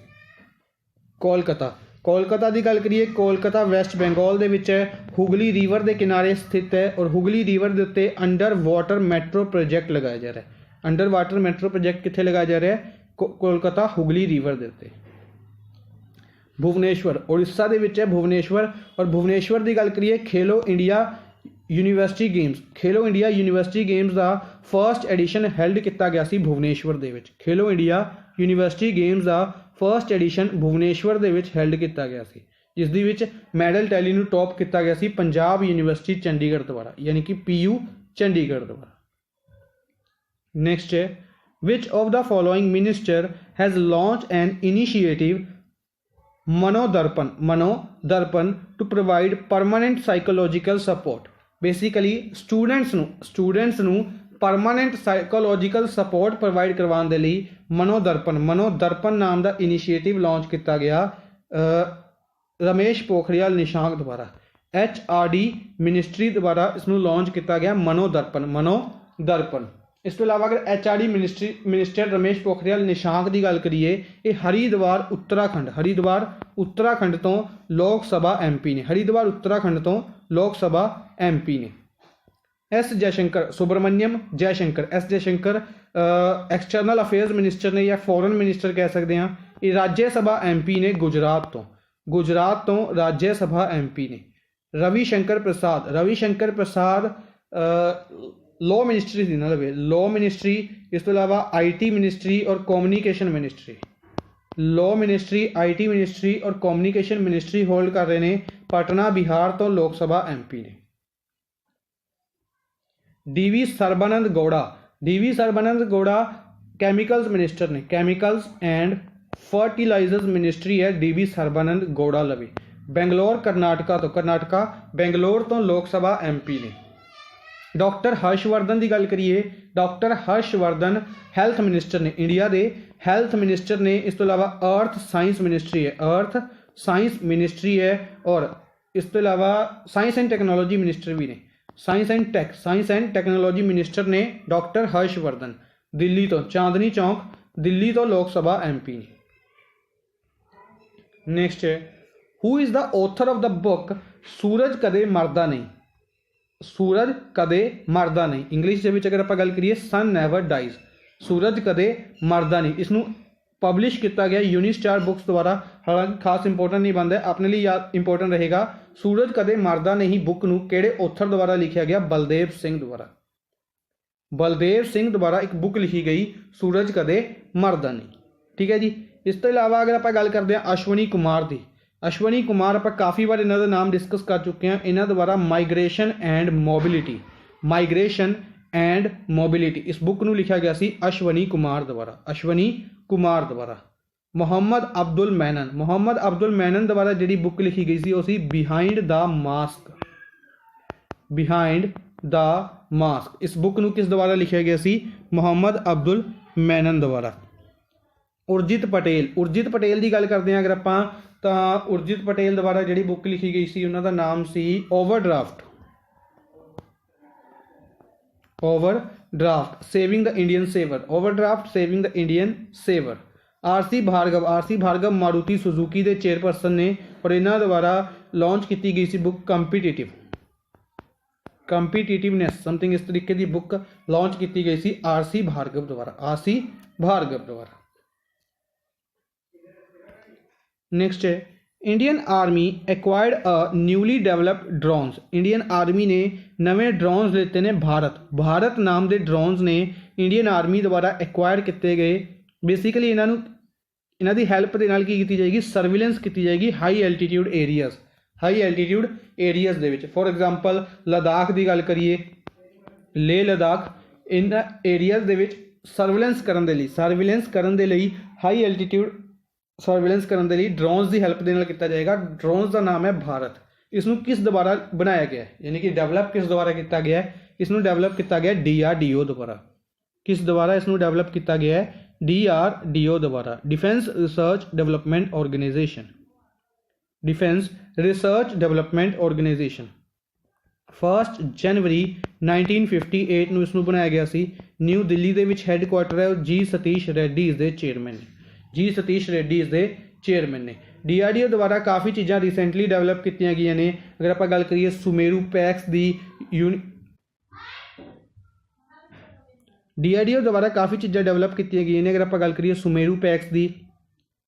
ਕੋਲਕਾਤਾ ਦੀ ਗੱਲ ਕਰੀਏ, ਕੋਲਕਾਤਾ ਵੈਸਟ ਬੰਗਾਲ ਦੇ ਵਿੱਚ ਹੈ, ਹੁਗਲੀ ਰਿਵਰ ਦੇ ਕਿਨਾਰੇ ਸਥਿਤ ਹੈ। ਔਰ ਹੁਗਲੀ ਰਿਵਰ ਦੇ ਉੱਤੇ ਅੰਡਰ ਵਾਟਰ ਮੈਟਰੋ ਪ੍ਰੋਜੈਕਟ ਲਗਾਇਆ ਜਾ ਰਿਹਾ ਹੈ। ਅੰਡਰ ਵਾਟਰ ਮੈਟਰੋ ਪ੍ਰੋਜੈਕਟ ਕਿੱਥੇ ਲਗਾਇਆ ਜਾ ਰਿਹਾ ਹੈ? ਕੋਲਕਾਤਾ ਹੁਗਲੀ ਰਿਵਰ ਦੇ ਉੱਤੇ। ਭੁਵਨੇਸ਼ਵਰ ਉੜੀਸਾ ਦੇ ਵਿੱਚ ਹੈ, ਭੁਵਨੇਸ਼ਵਰ। ਔਰ ਭੁਵਨੇਸ਼ਵਰ ਦੀ ਗੱਲ ਕਰੀਏ, ਖੇਲੋ ਇੰਡੀਆ ਯੂਨੀਵਰਸਿਟੀ ਗੇਮਸ ਦਾ 1st ਐਡੀਸ਼ਨ ਹੈਲਡ ਕੀਤਾ ਗਿਆ ਸੀ ਭੁਵਨੇਸ਼ਵਰ ਦੇ ਵਿੱਚ। ਖੇਲੋ ਇੰਡੀਆ ਯੂਨੀਵਰਸਿਟੀ ਗੇਮਸ ਦਾ 1st ਐਡੀਸ਼ਨ ਭੁਵਨੇਸ਼ਵਰ ਦੇ ਵਿੱਚ ਹੈਲਡ ਕੀਤਾ ਗਿਆ ਸੀ, ਜਿਸ ਦੇ ਵਿੱਚ ਮੈਡਲ ਟੈਲੀ ਨੂੰ ਟੌਪ ਕੀਤਾ ਗਿਆ ਸੀ ਪੰਜਾਬ ਯੂਨੀਵਰਸਿਟੀ ਚੰਡੀਗੜ੍ਹ ਦੁਆਰਾ, ਯਾਨੀ ਕਿ PU ਚੰਡੀਗੜ੍ਹ ਦੁਆਰਾ। ਨੈਕਸਟ ਹੈ which of the following minister has launch an initiative Manodarpan to provide permanent psychological support. Basically students ਨੂੰ ਪਰਮਾਨੈਂਟ ਸਾਈਕੋਲੋਜੀਕਲ ਸਪੋਰਟ ਪ੍ਰੋਵਾਈਡ ਕਰਵਾਉਣ ਦੇ ਲਈ ਮਨੋਦਰਪਣ ਨਾਮ ਦਾ ਇਨੀਸ਼ੀਏਟਿਵ ਲਾਂਚ ਕੀਤਾ ਗਿਆ ਰਮੇਸ਼ ਪੋਖਰਿਆਲ ਨਿਸ਼ਾਂਕ ਦੁਆਰਾ। HRD ਮਿਨਿਸਟਰੀ ਦੁਆਰਾ ਇਸ ਨੂੰ ਲਾਂਚ ਕੀਤਾ ਗਿਆ ਮਨੋਦਰਪਣ। ਇਸ ਤੋਂ ਇਲਾਵਾ ਅਗਰ HRD ਮਿਨਿਸਟਰ ਰਮੇਸ਼ ਪੋਖਰਿਆਲ ਨਿਸ਼ਾਂਕ ਦੀ ਗੱਲ ਕਰੀਏ, ਇਹ ਹਰਿਦੁਆਰ ਉੱਤਰਾਖੰਡ ਤੋਂ ਲੋਕ ਸਭਾ MP ਨੇ। ਹਰਿਦੁਆਰ ਉੱਤਰਾਖੰਡ ਤੋਂ ਲੋਕ ਸਭਾ MP ਨੇ। S Jaishankar external affairs minister ਨੇ ਜਾਂ ਫੋਰਨ ਮਿਨਿਸਟਰ ਕਹਿ ਸਕਦੇ ਹਾਂ। ਇਹ ਰਾਜ ਸਭਾ MP ਨੇ ਗੁਜਰਾਤ ਤੋਂ ਰਾਜ ਸਭਾ MP ਨੇ। ਰਵੀ ਸ਼ੰਕਰ ਪ੍ਰਸਾਦ ਲੋ ਮਿਨਿਸਟਰੀ ਦੀ ਨਾਲ ਲੋ ਮਿਨਿਸਟਰੀ। ਇਸ ਤੋਂ ਇਲਾਵਾ IT ਮਿਨਿਸਟਰੀ ਔਰ communication ministry, law ministry, IT ministry ਔਰ ਕਮਿਊਨੀਕੇਸ਼ਨ ਮਿਨਿਸਟਰੀ ਹੋਲਡ ਕਰ ਰਹੇ ਨੇ। ਪਟਨਾ ਬਿਹਾਰ ਤੋਂ ਲੋਕ ਸਭਾ MP ਨੇ। D V. Sarbananda Gowda, D V. Sarbananda Gowda chemicals minister ਨੇ, ਕੈਮੀਕਲਸ ਐਂਡ फर्टिलाइजर्स मिनिस्ट्री है डी.वी. ਸਰਬਾਨੰਦ ਗੌੜਾ ਲਵੇ। बेंगलोर करनाटका तो, करनाटका बेंगलोर तो लोक सभा MP ने। डॉक्टर हर्षवर्धन की गल करिए, डॉक्टर हर्षवर्धन हैल्थ मिनिस्टर ने, इंडिया के हैल्थ मिनिस्टर ने। इस तो इलावा अर्थ साइंस मिनिस्ट्री है, अर्थ साइंस मिनिस्ट्री है। और इस तो इलावा साइंस एंड टैक्नोलॉजी मिनिस्टर भी ने, साइंस एंड टैक्नोलॉजी मिनिस्टर ने डॉक्टर हर्षवर्धन। दिल्ली तो चांदनी चौक, दिल्ली तो लोक सभा MP ने। नेक्स्ट है who is the author of the book Suraj Kade Marda नहीं, सूरज कदे मरदा नहीं। इंग्लिश के विच अगर आप गल करिए सन नैवर डाइज, सूरज कदे मरदा नहीं। इसनू पब्लिश किया गया यूनिस्टार बुक्स द्वारा, हालांकि खास इंपोर्टेंट नहीं बनता, अपने लिए याद इंपोर्टेंट रहेगा। सूरज कदे मरदा नहीं बुक नू किहड़े ऑथर द्वारा लिखा गया? बलदेव सिंह द्वारा, बलदेव सिंह द्वारा एक बुक लिखी गई सूरज कदे मरदा नहीं। ठीक है जी। इस तो इलावा अगर आप गल करते हैं अश्वनी कुमार की, अश्वनी कुमार आप काफ़ी बार इन्हों का नाम डिस्कस कर चुके हैं। इन्हों द्वारा migration and mobility, migration and mobility इस बुक नू लिखा गया सी अश्वनी कुमार द्वारा, अश्वनी कुमार द्वारा। मुहम्मद अब्दुल मैनन, मुहम्मद अब्दुल मैनन द्वारा जी बुक लिखी गई सी वो see behind the mask, behind the mask. इस बुक नू किस द्वारा लिखा गया सी? मुहम्मद अब्दुल मैनन द्वारा। उर्जित पटेल, उर्जित पटेल की गल करते हैं अगर आप, तो उर्जित पटेल द्वारा जी बुक लिखी गई सी उन्हों का नाम सी overdraft, overdraft saving the Indian saver, overdraft saving the Indian saver. R C Bhargava, R C Bhargava Maruti Suzuki के चेयरपर्सन ने और इन्हों द्वारा लॉन्च की गई सी बुक कंपीटिटिव, कंपीटिटिवनेस समथिंग इस तरीके की बुक लॉन्च की गई सी आरसी भार्गव द्वारा, आरसी भार्गव द्वारा। नेक्स्ट है Indian army acquired a newly developed drones, Indian army ने नवे ड्रोन्स लेते हैं भारत, भारत नाम के ड्रोन्स ने इंडियन आर्मी द्वारा एक्वायर किए गए। बेसिकली इन्हों की हैल्प के नाल की जाएगी? सर्विलेंस की जाएगी high altitude areas, high altitude areas they which. For example Ladakh की गल करिए, लेह लद्दाख, इन एरियाज दे विच सर्विलेंस करने के लिए, सर्विलेंस करने के लिए हाई एल्टीट्यूड सर्विलेंस करने के लिए ड्रोन्स की हैल्प के नाल किया जाएगा। ड्रोन्स का नाम है भारत। इसनू किस द्वारा बनाया गया है, यानी कि डेवलप किस द्वारा किया गया है? इसनू डेवलप किया गया DRDO द्वारा। किस द्वारा इसनू डेवलप किया गया है? DRDO द्वारा, defence research development organisation, defence research development organisation. 1 जनवरी 1958 ਨੂੰ इसनू बनाया गया सी। न्यू दिल्ली ਦੇ ਵਿੱਚ हैडकुआटर है जी सतीश रेड्डी इस दे चेयरमैन ने, जी सतीश रेड्डी इस दे चेयरमैन ने। DRDO द्वारा काफ़ी चीज़ां रिसेंटली डेवलप की गई ने। अगर आप गल करिए सुमेरू पैक्स की, DRDO द्वारा काफ़ी चीज़ां डेवलप की गई ने। अगर आप गल करिए सुमेरू पैक्स की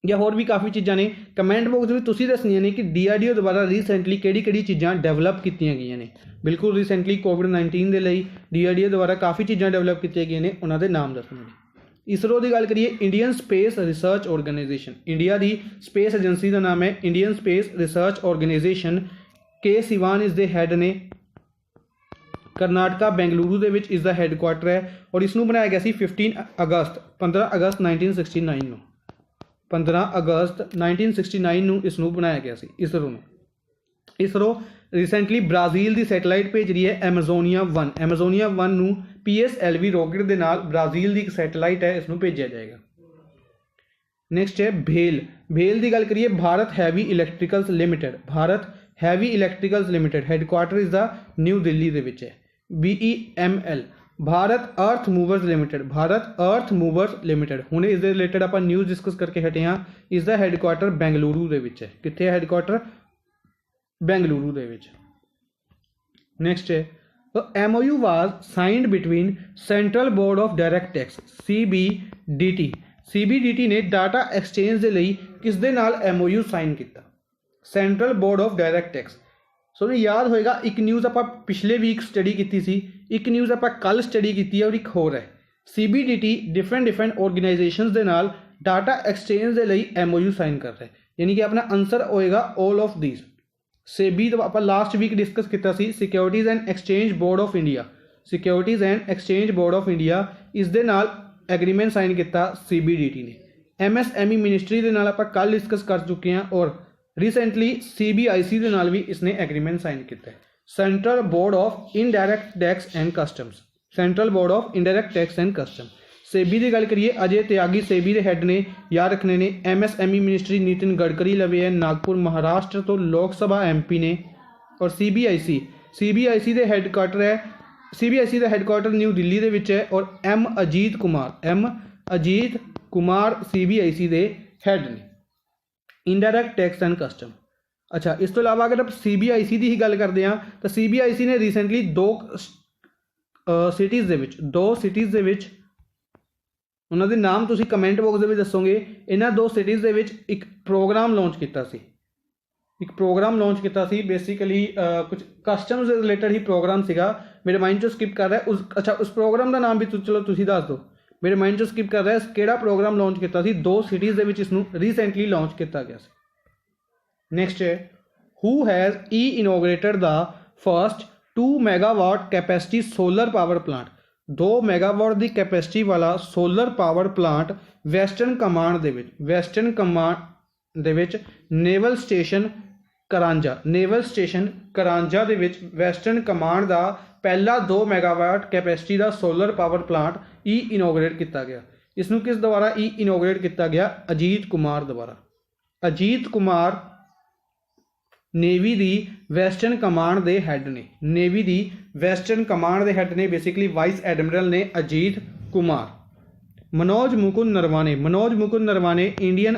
या होर भी काफ़ी चीज़ां ने, कमेंट बॉक्स में तुसीं दसनियां ने कि DRDO द्वारा रिसेंटली किहड़ी चीज़ां डेवलप की गई ने। बिल्कुल रिसेंटली कोविड-19 के लिए DRDO द्वारा काफ़ी चीज़ां डेवलप की गई ने, उन्हां दे नाम दसने ने। इसरो की गल करिए Indian space research organisation, India की स्पेस एजेंसी का नाम है इंडियन स्पेस रिसर्च ऑर्गेनाइजेशन। के सिवान इस दे हैड ने। करनाटका बेंगलुरु के विच इसका हैडकुआटर है और इसनू बनाया गया सी 15 अगस्त 1969 नूं, 15 अगस्त 1969 नूं इसनू बनाया गया सी इसरो ने। इसरो रिसेंटली ब्राज़ील की सैटेलाइट भेज रही है एमेजोनिया 1, एमेजोनिया 1 नूं PSLV रॉकेट के नाल ब्राज़ील की एक सैटेलाइट है, इसनू भेजा जाएगा। नेक्स्ट है भेल, भेल की गल करिए Bharat heavy electricals limited, Bharat heavy electricals limited headquarter is the new Delhi के विच है। BEML भारत अर्थ मूवर्स लिमिटेड, भारत अर्थ मूवर्स लिमिटेड हुणे इस रिलेटेड आप न्यूज़ डिस्कस करके हटे हाँ। इसका हैडकुआटर बेंगलुरु के विच है, कित्थे हैडकुआटर? बेंगलुरु के विच। नेक्स्ट है MOU was signed between Central Board of Direct Tax CBDT, CBDT ने डाटा एक्सचेंज के लिए किस दे नाल MOU साइन किया? Central board of direct tax. So याद होएगा एक न्यूज़ आप पिछले वीक स्टडी की सी, एक न्यूज़ आप कल स्टडी की और एक होर है। CBDT डिफरेंट ऑर्गेनाइजेशंस दे नाल डाटा एक्सचेंज के लिए MOU साइन कर रहे हैं, यानी कि अपना आंसर होएगा ऑल ऑफ दीज। सेबी तो आप लास्ट वीक डिस्कस किया सी, securities and exchange board of India, securities and exchange board of India ਇਸ ਦੇ ਨਾਲ ਐਗਰੀਮੈਂਟ ਸਾਈਨ ਕੀਤਾ CBDT ਨੇ। MSME ਮਿਨਿਸਟਰੀ ਦੇ ਨਾਲ ਆਪਾਂ ਕੱਲ ਡਿਸਕਸ ਕਰ ਚੁੱਕੇ ਹਾਂ ਔਰ ਰੀਸੈਂਟਲੀ CBIC ਦੇ ਨਾਲ ਵੀ ਇਸਨੇ ਐਗਰੀਮੈਂਟ ਸਾਈਨ ਕੀਤਾ ਹੈ। Central board of indirect tax and customs, central board of indirect tax and custom. SEBI ਦੀ ਗੱਲ ਕਰੀਏ, ਅਜੇ ਤਿਆਗੀ ਸੇਬੀ ਦੇ ਹੈੱਡ ਨੇ, ਯਾਦ ਰੱਖਣੇ ਨੇ। MSME ਮਿਨਿਸਟਰੀ ਨਿਤਿਨ ਗਡਕਰੀ ਲਵੇ ਹੈ, ਨਾਗਪੁਰ ਮਹਾਰਾਸ਼ਟਰ ਤੋਂ ਲੋਕ ਸਭਾ MP ਨੇ। ਔਰ CBIC ਦੇ ਹੈੱਡਕੁਆਟਰ ਹੈ, CBIC ਦਾ ਹੈੱਡਕੁਆਟਰ ਨਿਊ ਦਿੱਲੀ ਦੇ ਵਿੱਚ ਹੈ। ਔਰ M ਅਜੀਤ ਕੁਮਾਰ CBIC ਦੇ ਹੈੱਡ ਨੇ, ਇਨਡਾਇਰੈਕਟ ਟੈਕਸ ਐਂਡ ਕਸਟਮ। ਅੱਛਾ, ਇਸ ਤੋਂ ਇਲਾਵਾ ਅਗਰ ਆਪਾਂ CBIC ਦੀ ਹੀ ਗੱਲ ਕਰਦੇ ਹਾਂ ਤਾਂ CBIC ਨੇ ਰੀਸੈਂਟਲੀ ਦੋ ਸਿਟੀਜ਼ ਦੇ ਵਿੱਚ ਉਹਨਾਂ ਦੇ ਨਾਮ ਤੁਸੀਂ ਕਮੈਂਟ ਬਾਕਸ ਦੇ ਵਿੱਚ ਦੱਸੋਗੇ। ਇਹਨਾਂ ਦੋ ਸਿਟੀਜ਼ ਦੇ ਵਿੱਚ ਇੱਕ ਪ੍ਰੋਗਰਾਮ ਲਾਂਚ ਕੀਤਾ ਸੀ ਬੇਸਿਕਲੀ ਕੁਝ ਕਸਟਮਸ ਦੇ ਰਿਲੇਟਡ ਹੀ ਪ੍ਰੋਗਰਾਮ ਸੀਗਾ। ਮੇਰੇ ਮਾਈਂਡ 'ਚੋਂ ਸਕਿਪ ਕਰ ਰਿਹਾ ਉਸ ਪ੍ਰੋਗਰਾਮ ਦਾ ਨਾਮ ਵੀ ਚਲੋ ਤੁਸੀਂ ਦੱਸ ਦਿਓ। ਮੇਰੇ ਮਾਈਂਡ 'ਚੋਂ ਸਕਿਪ ਕਰ ਰਿਹਾ ਕਿਹੜਾ ਪ੍ਰੋਗਰਾਮ ਲਾਂਚ ਕੀਤਾ ਸੀ। ਦੋ ਸਿਟੀਜ਼ ਦੇ ਵਿੱਚ ਇਸ ਨੂੰ ਰੀਸੈਂਟਲੀ ਲਾਂਚ ਕੀਤਾ ਗਿਆ ਸੀ। ਨੈਕਸਟ ਹੈ, who has inaugurated the first 2 megawatt capacity solar power plant. 2 megawatt ਦੀ ਕੈਪੈਸਿਟੀ ਵਾਲਾ solar power plant western command ਦੇ ਵਿੱਚ ਨੇਵਲ ਸਟੇਸ਼ਨ ਕਰਾਂਜਾ ਦੇ ਵਿੱਚ ਵੈਸਟਰਨ ਕਮਾਂਡ ਦਾ ਪਹਿਲਾ 2 ਮੈਗਾਵਾਟ ਕੈਪੈਸਿਟੀ ਦਾ ਸੋਲਰ ਪਾਵਰ ਪਲਾਂਟ ਇਨੋਗਰੇਟ ਕੀਤਾ ਗਿਆ। ਇਸ ਨੂੰ ਕਿਸ ਦੁਆਰਾ ਇਨੋਗਰੇਟ ਕੀਤਾ ਗਿਆ? ਅਜੀਤ ਕੁਮਾਰ ਦੁਆਰਾ। ਅਜੀਤ ਕੁਮਾਰ ਨੇਵੀ ਦੀ ਵੈਸਟਰਨ ਕਮਾਂਡ ਦੇ ਹੈੱਡ ਨੇ। ਬੇਸਿਕਲੀ ਵਾਈਸ ਐਡਮਿਰਲ ਨੇ ਅਜੀਤ ਕੁਮਾਰ। ਮਨੋਜ ਮੁਕੁੰਦ ਨਰਵਾਨੇ ਇੰਡੀਅਨ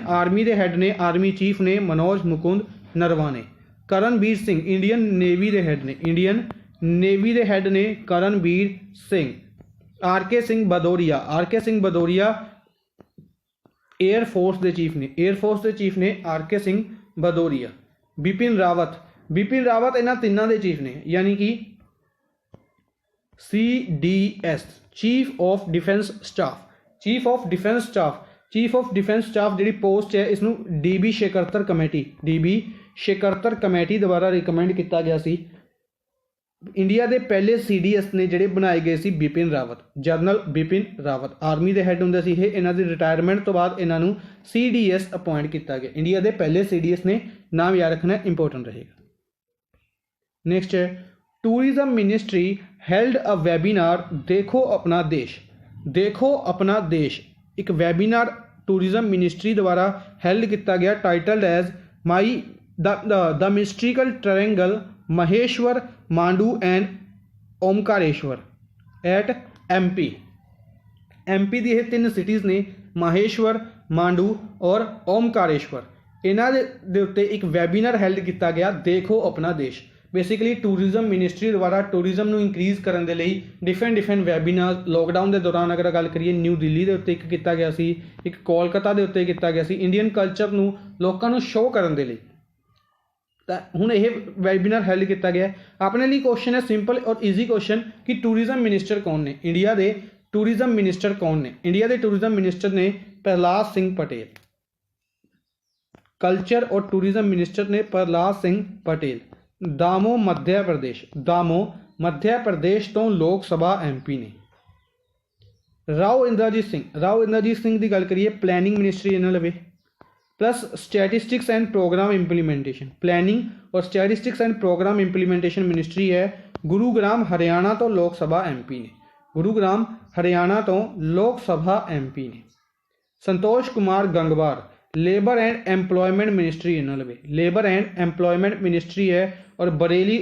ਆਰਮੀ ਦੇ ਹੈੱਡ ਨੇ, ਆਰਮੀ ਚੀਫ ਨੇ ਮਨੋਜ ਮੁਕੁੰਦ ਨਰਵਾਨੇ। ਕਰਨਬੀਰ ਸਿੰਘ ਇੰਡੀਅਨ ਨੇਵੀ ਦੇ ਹੈੱਡ ਨੇ Karambir Singh. RK Singh Bhadauria air force ਦੇ ਚੀਫ ਨੇ RK ਸਿੰਘ ਬਦੋਰੀਆ। ਬਿਪਿਨ ਰਾਵਤ ਇਹਨਾਂ ਤਿੰਨਾਂ ਦੇ ਚੀਫ ਨੇ, ਯਾਨੀ ਕਿ CDS chief of defence staff ਜਿਹੜੀ ਪੋਸਟ ਹੈ ਇਸ ਨੂੰ DB ਸ਼ੇਖਰਤਰ ਕਮੇਟੀ ਦੁਆਰਾ ਰਿਕਮੈਂਡ ਕੀਤਾ ਗਿਆ ਸੀ। ਇੰਡੀਆ ਦੇ ਪਹਿਲੇ CDS ਨੇ ਜਿਹੜੇ ਬਣਾਏ ਗਏ ਸੀ ਜਨਰਲ ਬਿਪਿਨ ਰਾਵਤ। ਆਰਮੀ ਦੇ ਹੈੱਡ ਹੁੰਦੇ ਸੀ ਇਹ। ਇਹਨਾਂ ਦੀ ਰਿਟਾਇਰਮੈਂਟ ਤੋਂ ਬਾਅਦ ਇਹਨਾਂ ਨੂੰ CDS ਅਪੁਆਇੰਟ ਕੀਤਾ ਗਿਆ। ਇੰਡੀਆ ਦੇ ਪਹਿਲੇ CDS ਨੇ, ਨਾਮ ਯਾਦ ਰੱਖਣਾ ਇੰਪੋਰਟੈਂਟ ਰਹੇਗਾ। ਨੈਕਸਟ ਹੈ, tourism ministry held a webinar Dekho Apna Desh. ਇੱਕ ਵੈਬੀਨਾਰ ਟੂਰਿਜ਼ਮ ਮਿਨਿਸਟਰੀ ਦੁਆਰਾ ਹੈਲਡ ਕੀਤਾ ਗਿਆ, titled as the mystical triangle Maheshwar, Mandu and Omkareshwar at MP ਦੀ ਇਹ 3 ਸਿਟੀਜ਼ ਨੇ, ਮਾਹੇਸ਼ਵਰ, ਮਾਂਡੂ ਔਰ ਓਮਕਾਰੇਸ਼ਵਰ। ਇਹਨਾਂ ਦੇ ਉੱਤੇ ਇੱਕ ਵੈਬੀਨਾਰ ਹੈਲਡ ਕੀਤਾ ਗਿਆ, ਦੇਖੋ ਆਪਣਾ ਦੇਸ਼। ਬੇਸਿਕਲੀ ਟੂਰਿਜ਼ਮ ਮਿਨਿਸਟਰੀ ਦੁਆਰਾ ਟੂਰਿਜ਼ਮ ਨੂੰ ਇਨਕਰੀਜ਼ ਕਰਨ ਦੇ ਲਈ ਡਿਫਰੈਂਟ ਵੈਬੀਨਾਰ ਲੋਕਡਾਊਨ ਦੇ ਦੌਰਾਨ ਅਗਰ ਗੱਲ ਕਰੀਏ, ਨਿਊ ਦਿੱਲੀ ਦੇ ਉੱਤੇ ਇੱਕ ਕੀਤਾ ਗਿਆ ਸੀ, ਇੱਕ ਕੋਲਕਾਤਾ ਦੇ ਉੱਤੇ ਕੀਤਾ ਗਿਆ ਸੀ, ਇੰਡੀਅਨ ਕਲਚਰ ਨੂੰ ਲੋਕਾਂ ਨੂੰ ਸ਼ੋਅ ਕਰਨ ਦੇ ਲਈ। ਤਾਂ ਹੁਣ ਇਹ ਵੈਬੀਨਾਰ ਹੈਲਡ ਕੀਤਾ ਗਿਆ। ਆਪਣੇ ਲਈ ਕੁਐਸਚਨ ਹੈ ਸਿੰਪਲ ਔਰ ਈਜ਼ੀ ਕੁਐਸਚਨ ਕਿ ਟੂਰਿਜ਼ਮ ਮਿਨਿਸਟਰ ਕੌਣ ਨੇ? ਇੰਡੀਆ ਦੇ ਟੂਰਿਜ਼ਮ ਮਿਨਿਸਟਰ ਨੇ ਪ੍ਰਹਲਾਦ ਸਿੰਘ ਪਟੇਲ। ਕਲਚਰ ਔਰ ਟੂਰਿਜ਼ਮ ਮਿਨਿਸਟਰ ਨੇ ਪ੍ਰਹਲਾਦ ਸਿੰਘ ਪਟੇਲ। दामो मध्य प्रदेश तो लोक सभा MP ने। राव इंद्रजीत सिंह की गल करिए, प्लैनिंग मिनिस्ट्री इन्होंने लवे। Plus statistics and programme implementation, planning और statistics and programme implementation ministry है। गुरुग्राम हरियाणा तो लोक सभा MP ने। Santosh Kumar Gangwar labour and employment ministry इन्होंने लवे। लेबर एंड एम्प्लॉयमेंट मिनिस्ट्री है। और बरेली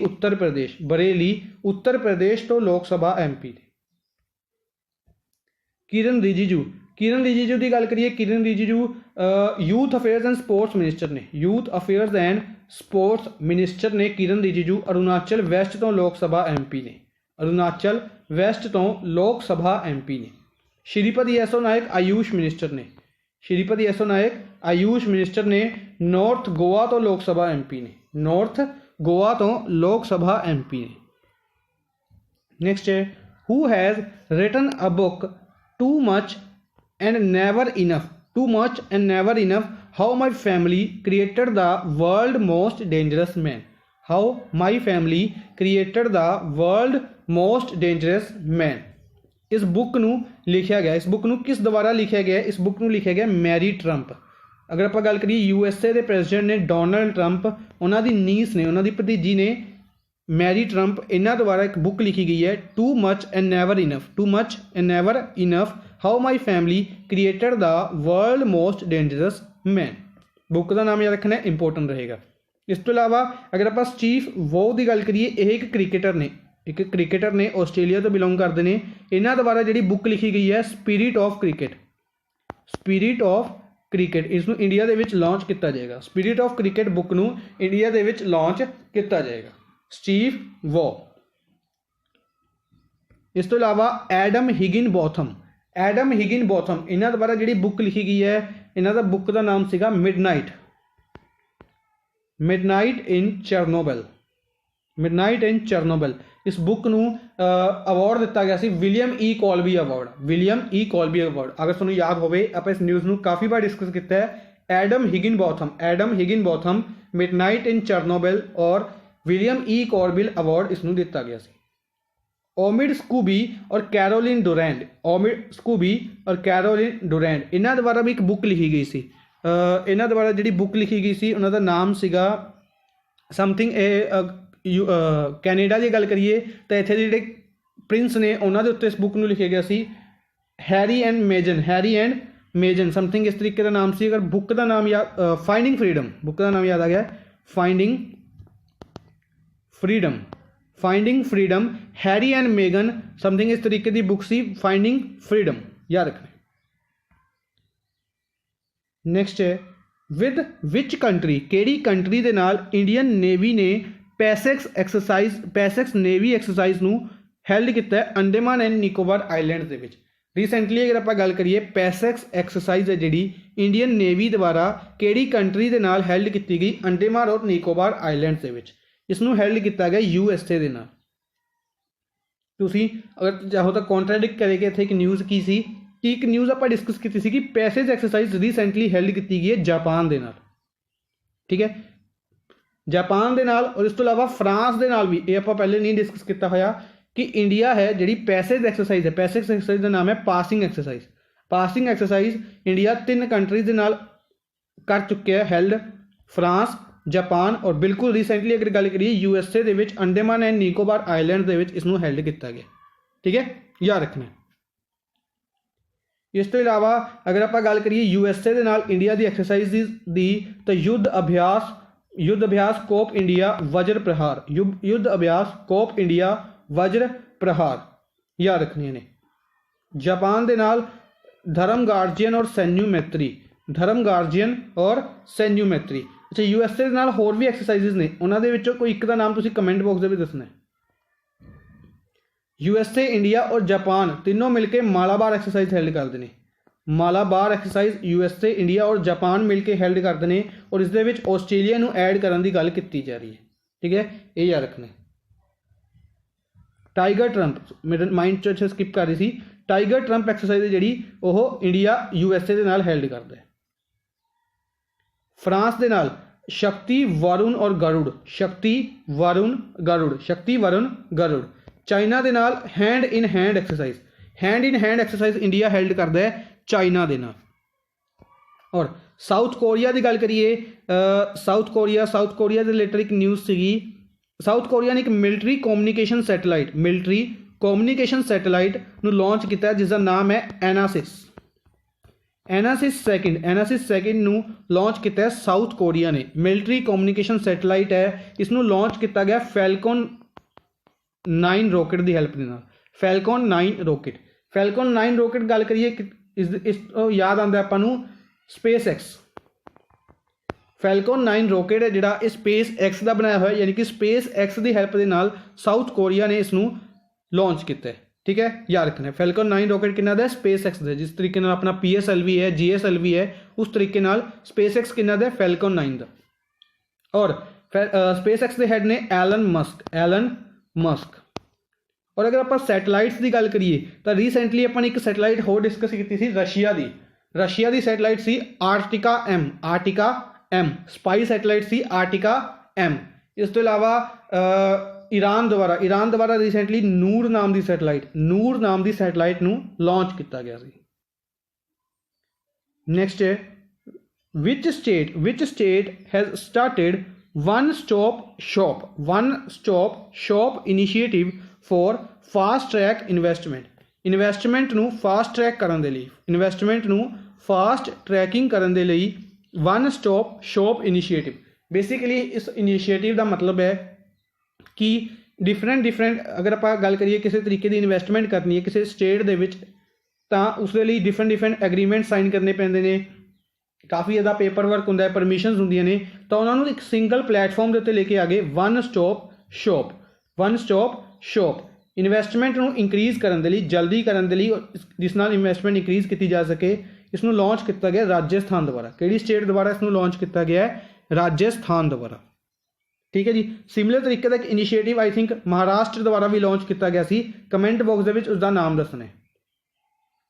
उत्तर प्रदेश तो लोक सभा MP ने। किरण रिजिजू की गल करिए, Kiren Rijiju youth affairs and sports minister ने। किरण रिजिजू अरुणाचल वैस्ट तो लोक सभा MP ने। श्रीपति यसो नायक आयुष मिनिस्टर ने। नॉर्थ गोवा तो लोक सभा MP ने। नेक्स्ट है, who has written a book too much and never enough how my family created the world most dangerous man. How my family created the world most dangerous man. इस book नू लिखा गया, इस book नू किस द्वारा लिखा गया? इस बुक नू लिखा गया मैरी ट्रंप। अगर आप गल करिए USA के प्रेजिडेंट ने डोनाल्ड ट्रंप, उन्होंने नीस ने, उन्होंने भतीजी ने मैरी ट्रंप, इन्हों द्वारा एक बुक लिखी गई है to much and never enough, to much and never enough how my family created the world most dangerous man. Book का नाम याद रखना इंपोर्टेंट रहेगा। इस तो इलावा अगर आप स्टीव वॉ की गल करिए, यह एक क्रिकेटर ने आस्ट्रेलिया तो बिलोंग करते हैं। इन्हों द्वारा जी बुक लिखी गई है spirit of cricket, spirit of cricket, इसनों इंडिया के लॉन्च किया जाएगा। स्पिरिट ऑफ क्रिकेट बुक नू इंडिया के लॉन्च किया जाएगा, स्टीव वॉ। इस तो इलावा एडम हिगिनबॉथम, एडम हिगिनबॉथम, इन्हों द्वारा जी बुक लिखी गई है, इन्हों का बुक का नाम सीगा midnight, midnight in Chernobyl, midnight in Chernobyl. इस बुक नू अवार्ड दिता गया सी William E Colby award, William E Colby award. अगर तुहानू याद होवे, आप इस न्यूज़ नू काफ़ी बार डिस्कस किया है। एडम हिगिनबॉथम मिडनाइट इन चरनोबिल और विलियम ई कॉल्बी अवार्ड इसनू दिता गया सी। ओमिड स्कूबी और कैरोलिन डुरैंड, ओमिड स्कूबी और कैरोलिन डुरैंड, इन्हों द्वारा भी एक बुक लिखी गई सी। इन्हों द्वारा जी बुक लिखी गई सी, उन्होंने नाम सीगा समथिंग कैनेडा की गल करिए तो इत्थे जिहड़े प्रिंस ने उन्होंने उत्ते इस बुक नू लिखा गया सी हैरी एंड मेजन समथिंग इस तरीके का नाम सी। अगर बुक का नाम याद फाइंडिंग फ्रीडम, बुक का नाम याद आ गया finding freedom, Harry and Megan something इस तरीके की बुक सी फाइंडिंग फ्रीडम, याद रखना। नैक्सट है विद विच कंट्री, केड़ी कंट्री दे नाल इंडियन नेवी ने पैसेक्स नेवी एक्सरसाइज नू हैल्ड किया Andaman and Nicobar islands they which. Recently अगर आप गल करिए पैसेक्स एक्सरसाइज है जी इंडियन नेवी द्वारा केड़ी कंट्री दे नाल हैल्ड की गई अंडेमान और निकोबार आइलैंड्स दे विच। इसनू हैल्ड किया गया USA दे नाल। तुसीं अगर चाहो तो कॉन्ट्राडिक्ट करके इत्थे एक न्यूज़ की सी कि एक न्यूज़ आप डिस्कस की सी कि पैसेज एक्सरसाइज रिसेंटली हैल्ड की गई है जापान दे नाल, ठीक है, जापान दे नाल। और इस तो इलावा फ्रांस दे नाल भी, ये आप पहले नहीं डिस्कस किया होया कि इंडिया है जी पैसेज एक्सरसाइज है, पैसेज एक्सरसाइज का नाम है passing exercise. Passing exercise India 3 countries they नाल कर चुके हैं हैल्ड, फ्रांस, जापान और बिल्कुल रिसेंटली अगर गल करिए USA दे विच अंडेमान एंड निकोबार आइलैंड दे विच इसनू हैल्ड किया गया, ठीक है, याद रखना। इस तो इलावा अगर आप गल करिए USA दे नाल इंडिया की एक्सरसाइज दी तो युद्ध अभ्यास कोप इंडिया वज्र प्रहार, युद्ध अभ्यास कोप इंडिया वज्र प्रहार, याद रखनी ने। जापान दे नाल धर्म गार्जियन और सैन्यू मैत्री, धर्म गार्जियन और सैन्यू मैत्री। अच्छा USA दे नाल होर भी एक्सरसाइजिज ने, उन्होंने विचों कोई एक का नाम तुसीं कमेंट बॉक्स में भी दसना है। USA, इंडिया और जापान तीनों मिलकर मालाबार एक्सरसाइज हैल्ड करते हैं। मालाबार एक्सरसाइज USA, इंडिया और जापान मिलकर हैल्ड करते हैं और इस दे विच आस्ट्रेलिया नूं ऐड करन दी गल कीती जा रही है, ठीक है, ये याद रखना। टाइगर ट्रंप मेरे माइंड चो अच्छा स्किप कर रही थी, टाइगर ट्रंप एक्सरसाइज जी वो इंडिया USA दे नाल हैल्ड करता है। फ्रांस दे नाल शक्ति वरुण और गरुड़, शक्ति वरुण गरुड़। चाइना दे नाल hand in hand exercise India held करता है चाइना दे नाल। और साउथ कोरिया की गल करिए, साउथ कोरिया के रिलेटेड एक न्यूज़ सी। साउथ कोरिया ने एक मिलिट्री कम्युनिकेशन सैटेलाइट नूं लॉन्च किया जिसका नाम है एनासिस सेकंड नूं लॉन्च किया साउथ कोरिया ने। मिलिट्री कम्युनिकेशन सैटेलाइट है, इसनूं लॉन्च किया गया फैल्कॉन 9 रॉकेट की हेल्प के नाल। फैल्कॉन 9 रॉकेट गल करिए इस याद आता आपां नूं SpaceX। फैल्कॉन 9 रॉकेट है जिहड़ा SpaceX का बनाया हुआ, यानी कि SpaceX की हेल्प के नाल साउथ कोरिया ने इसनूं लॉन्च किया, ठीक है, याद रखना। फैल्कॉन 9 रॉकेट किन्ना दा SpaceX दा, जिस तरीके नाल अपना PSLV है, GSLV है, उस तरीके नाल SpaceX किन्ना दा फैल्कॉन 9 दा। और SpaceX के हेड ने एलन मस्क। और अगर आप सैटेलाइट्स की गल करिए तो रिसेंटली अपन एक सैटेलाइट होर डिस्कस की थी रशिया की सैटेलाइट सी आर्टिका एम, स्पाई सैटेलाइट सी आर्टिका एम। इस तो इलावा ईरान द्वारा रिसेंटली नूर नाम की सैटेलाइट नू लॉन्च किया गया सी। नेक्स्ट है which state has started one stop shop initiative for fast track investment नू फास्ट ट्रैक करन दे लई one stop shop initiative. Basically इस इनिशिएटिव का मतलब है कि डिफरेंट अगर आप गल करिए किसी तरीके की इन्वेस्टमेंट करनी है किसी स्टेट दे विच तां उसदे लई डिफरेंट एग्रीमेंट साइन करने पैंदे ने, काफ़ी ज़्यादा पेपर वर्क होंदा है, परमिशनस होंदियां ने, तो उन्होंने एक सिंगल प्लेटफॉर्म के उत्ते लेके आ गए वन स्टॉप शॉप इन्वेस्टमेंट नू इंक्रीज़ करन दे लई, जल्दी करन दे लई, जिस नाल इन्वेस्टमेंट इंक्रीज़ की जा सके। इसनू लॉन्च किया गया राजस्थान द्वारा। किहड़ी स्टेट द्वारा इसनू लॉन्च किया गया है? राजस्थान द्वारा। ठीक है जी। सिमिलर तरीके का एक इनिशिएटिव आई थिंक महाराष्ट्र द्वारा भी लॉन्च किया गया सी। कमेंट बॉक्स के उसका नाम दसना है।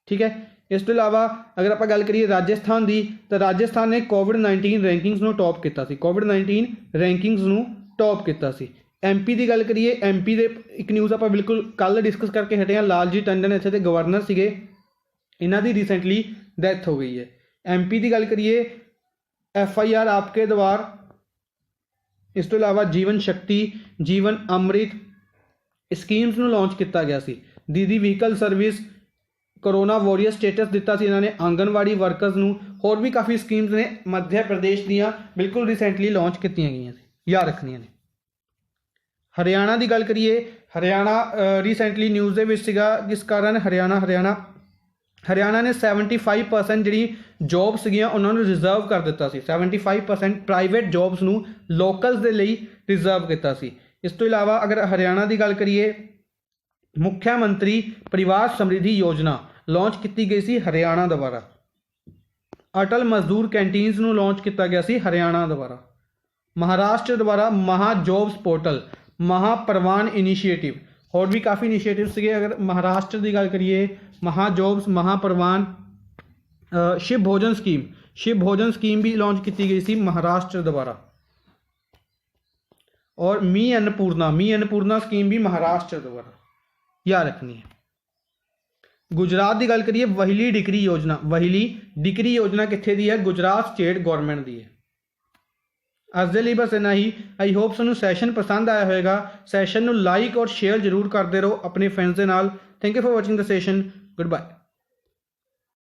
ठीक है। इस तो इलावा अगर आप गल करिए राजस्थान की, तो राजस्थान ने कोविड-19 रैंकिंग्स नू टॉप किया सी। कोविड-19 रैंकिंग्स नू टॉप किया सी। MP की गल करिए, MP दे एक न्यूज़ आप बिल्कुल कल डिस्कस करके हटे हैं। लालजी टंडन इत्थे दे गवर्नर सीगे, इन्हां दी रिसेंटली डेथ हो गई है। MP की गल करिए FIR आपके द्वार, इस तो इलावा जीवन शक्ति, जीवन अमृत स्कीम्स नू लॉन्च किया गया सी। दीदी vehicle service, corona warrior status दिता सी इन्होंने आंगनवाड़ी वर्कर्स नू, होर भी काफ़ी स्कीम्स ने मध्य प्रदेश दियां बिल्कुल रिसेंटली लॉन्च की गई याद रखनियां ने। हरियाणा की गल करिए, हरियाणा रिसेंटली न्यूज़ दे विच सीगा, जिस कारण हरियाणा ने 75% जी जॉब सीगियां उन्होंने रिजर्व कर दिता सी। 75% प्राइवेट जॉब्स नू लोकल्स दे लई रिजर्व किया सी। इस तो इलावा अगर हरियाणा की गल करिए, मुख्यमंत्री परिवार समृद्धि योजना लॉन्च की गई सी हरियाणा द्वारा। अटल मजदूर कैंटीन्स नू लॉन्च किया गया सी हरियाणा द्वारा। महाराष्ट्र द्वारा महा जॉब्स पोर्टल, महापरवान इनिशिएटिव, और भी काफ़ी इनिशिएटिव सीगे। अगर महाराष्ट्र की गल करिए, महाजॉब्स, महापरवान, शिव भोजन स्कीम भी लॉन्च की गई सी महाराष्ट्र द्वारा। और मी अन्नपूर्णा स्कीम भी महाराष्ट्र द्वारा याद रखनी है। गुजरात की गल करिए, वहीली डिग्री योजना कित्थे दी है? गुजरात स्टेट गौरमेंट की है। अज दे लई बस इन्ना ही। आई होप तुहानूं सैशन पसंद आया होएगा। सैशन नूं लाइक और शेयर जरूर करते रहो अपने फ्रेंड्स के नाल। Thank you for watching the session. Good bye.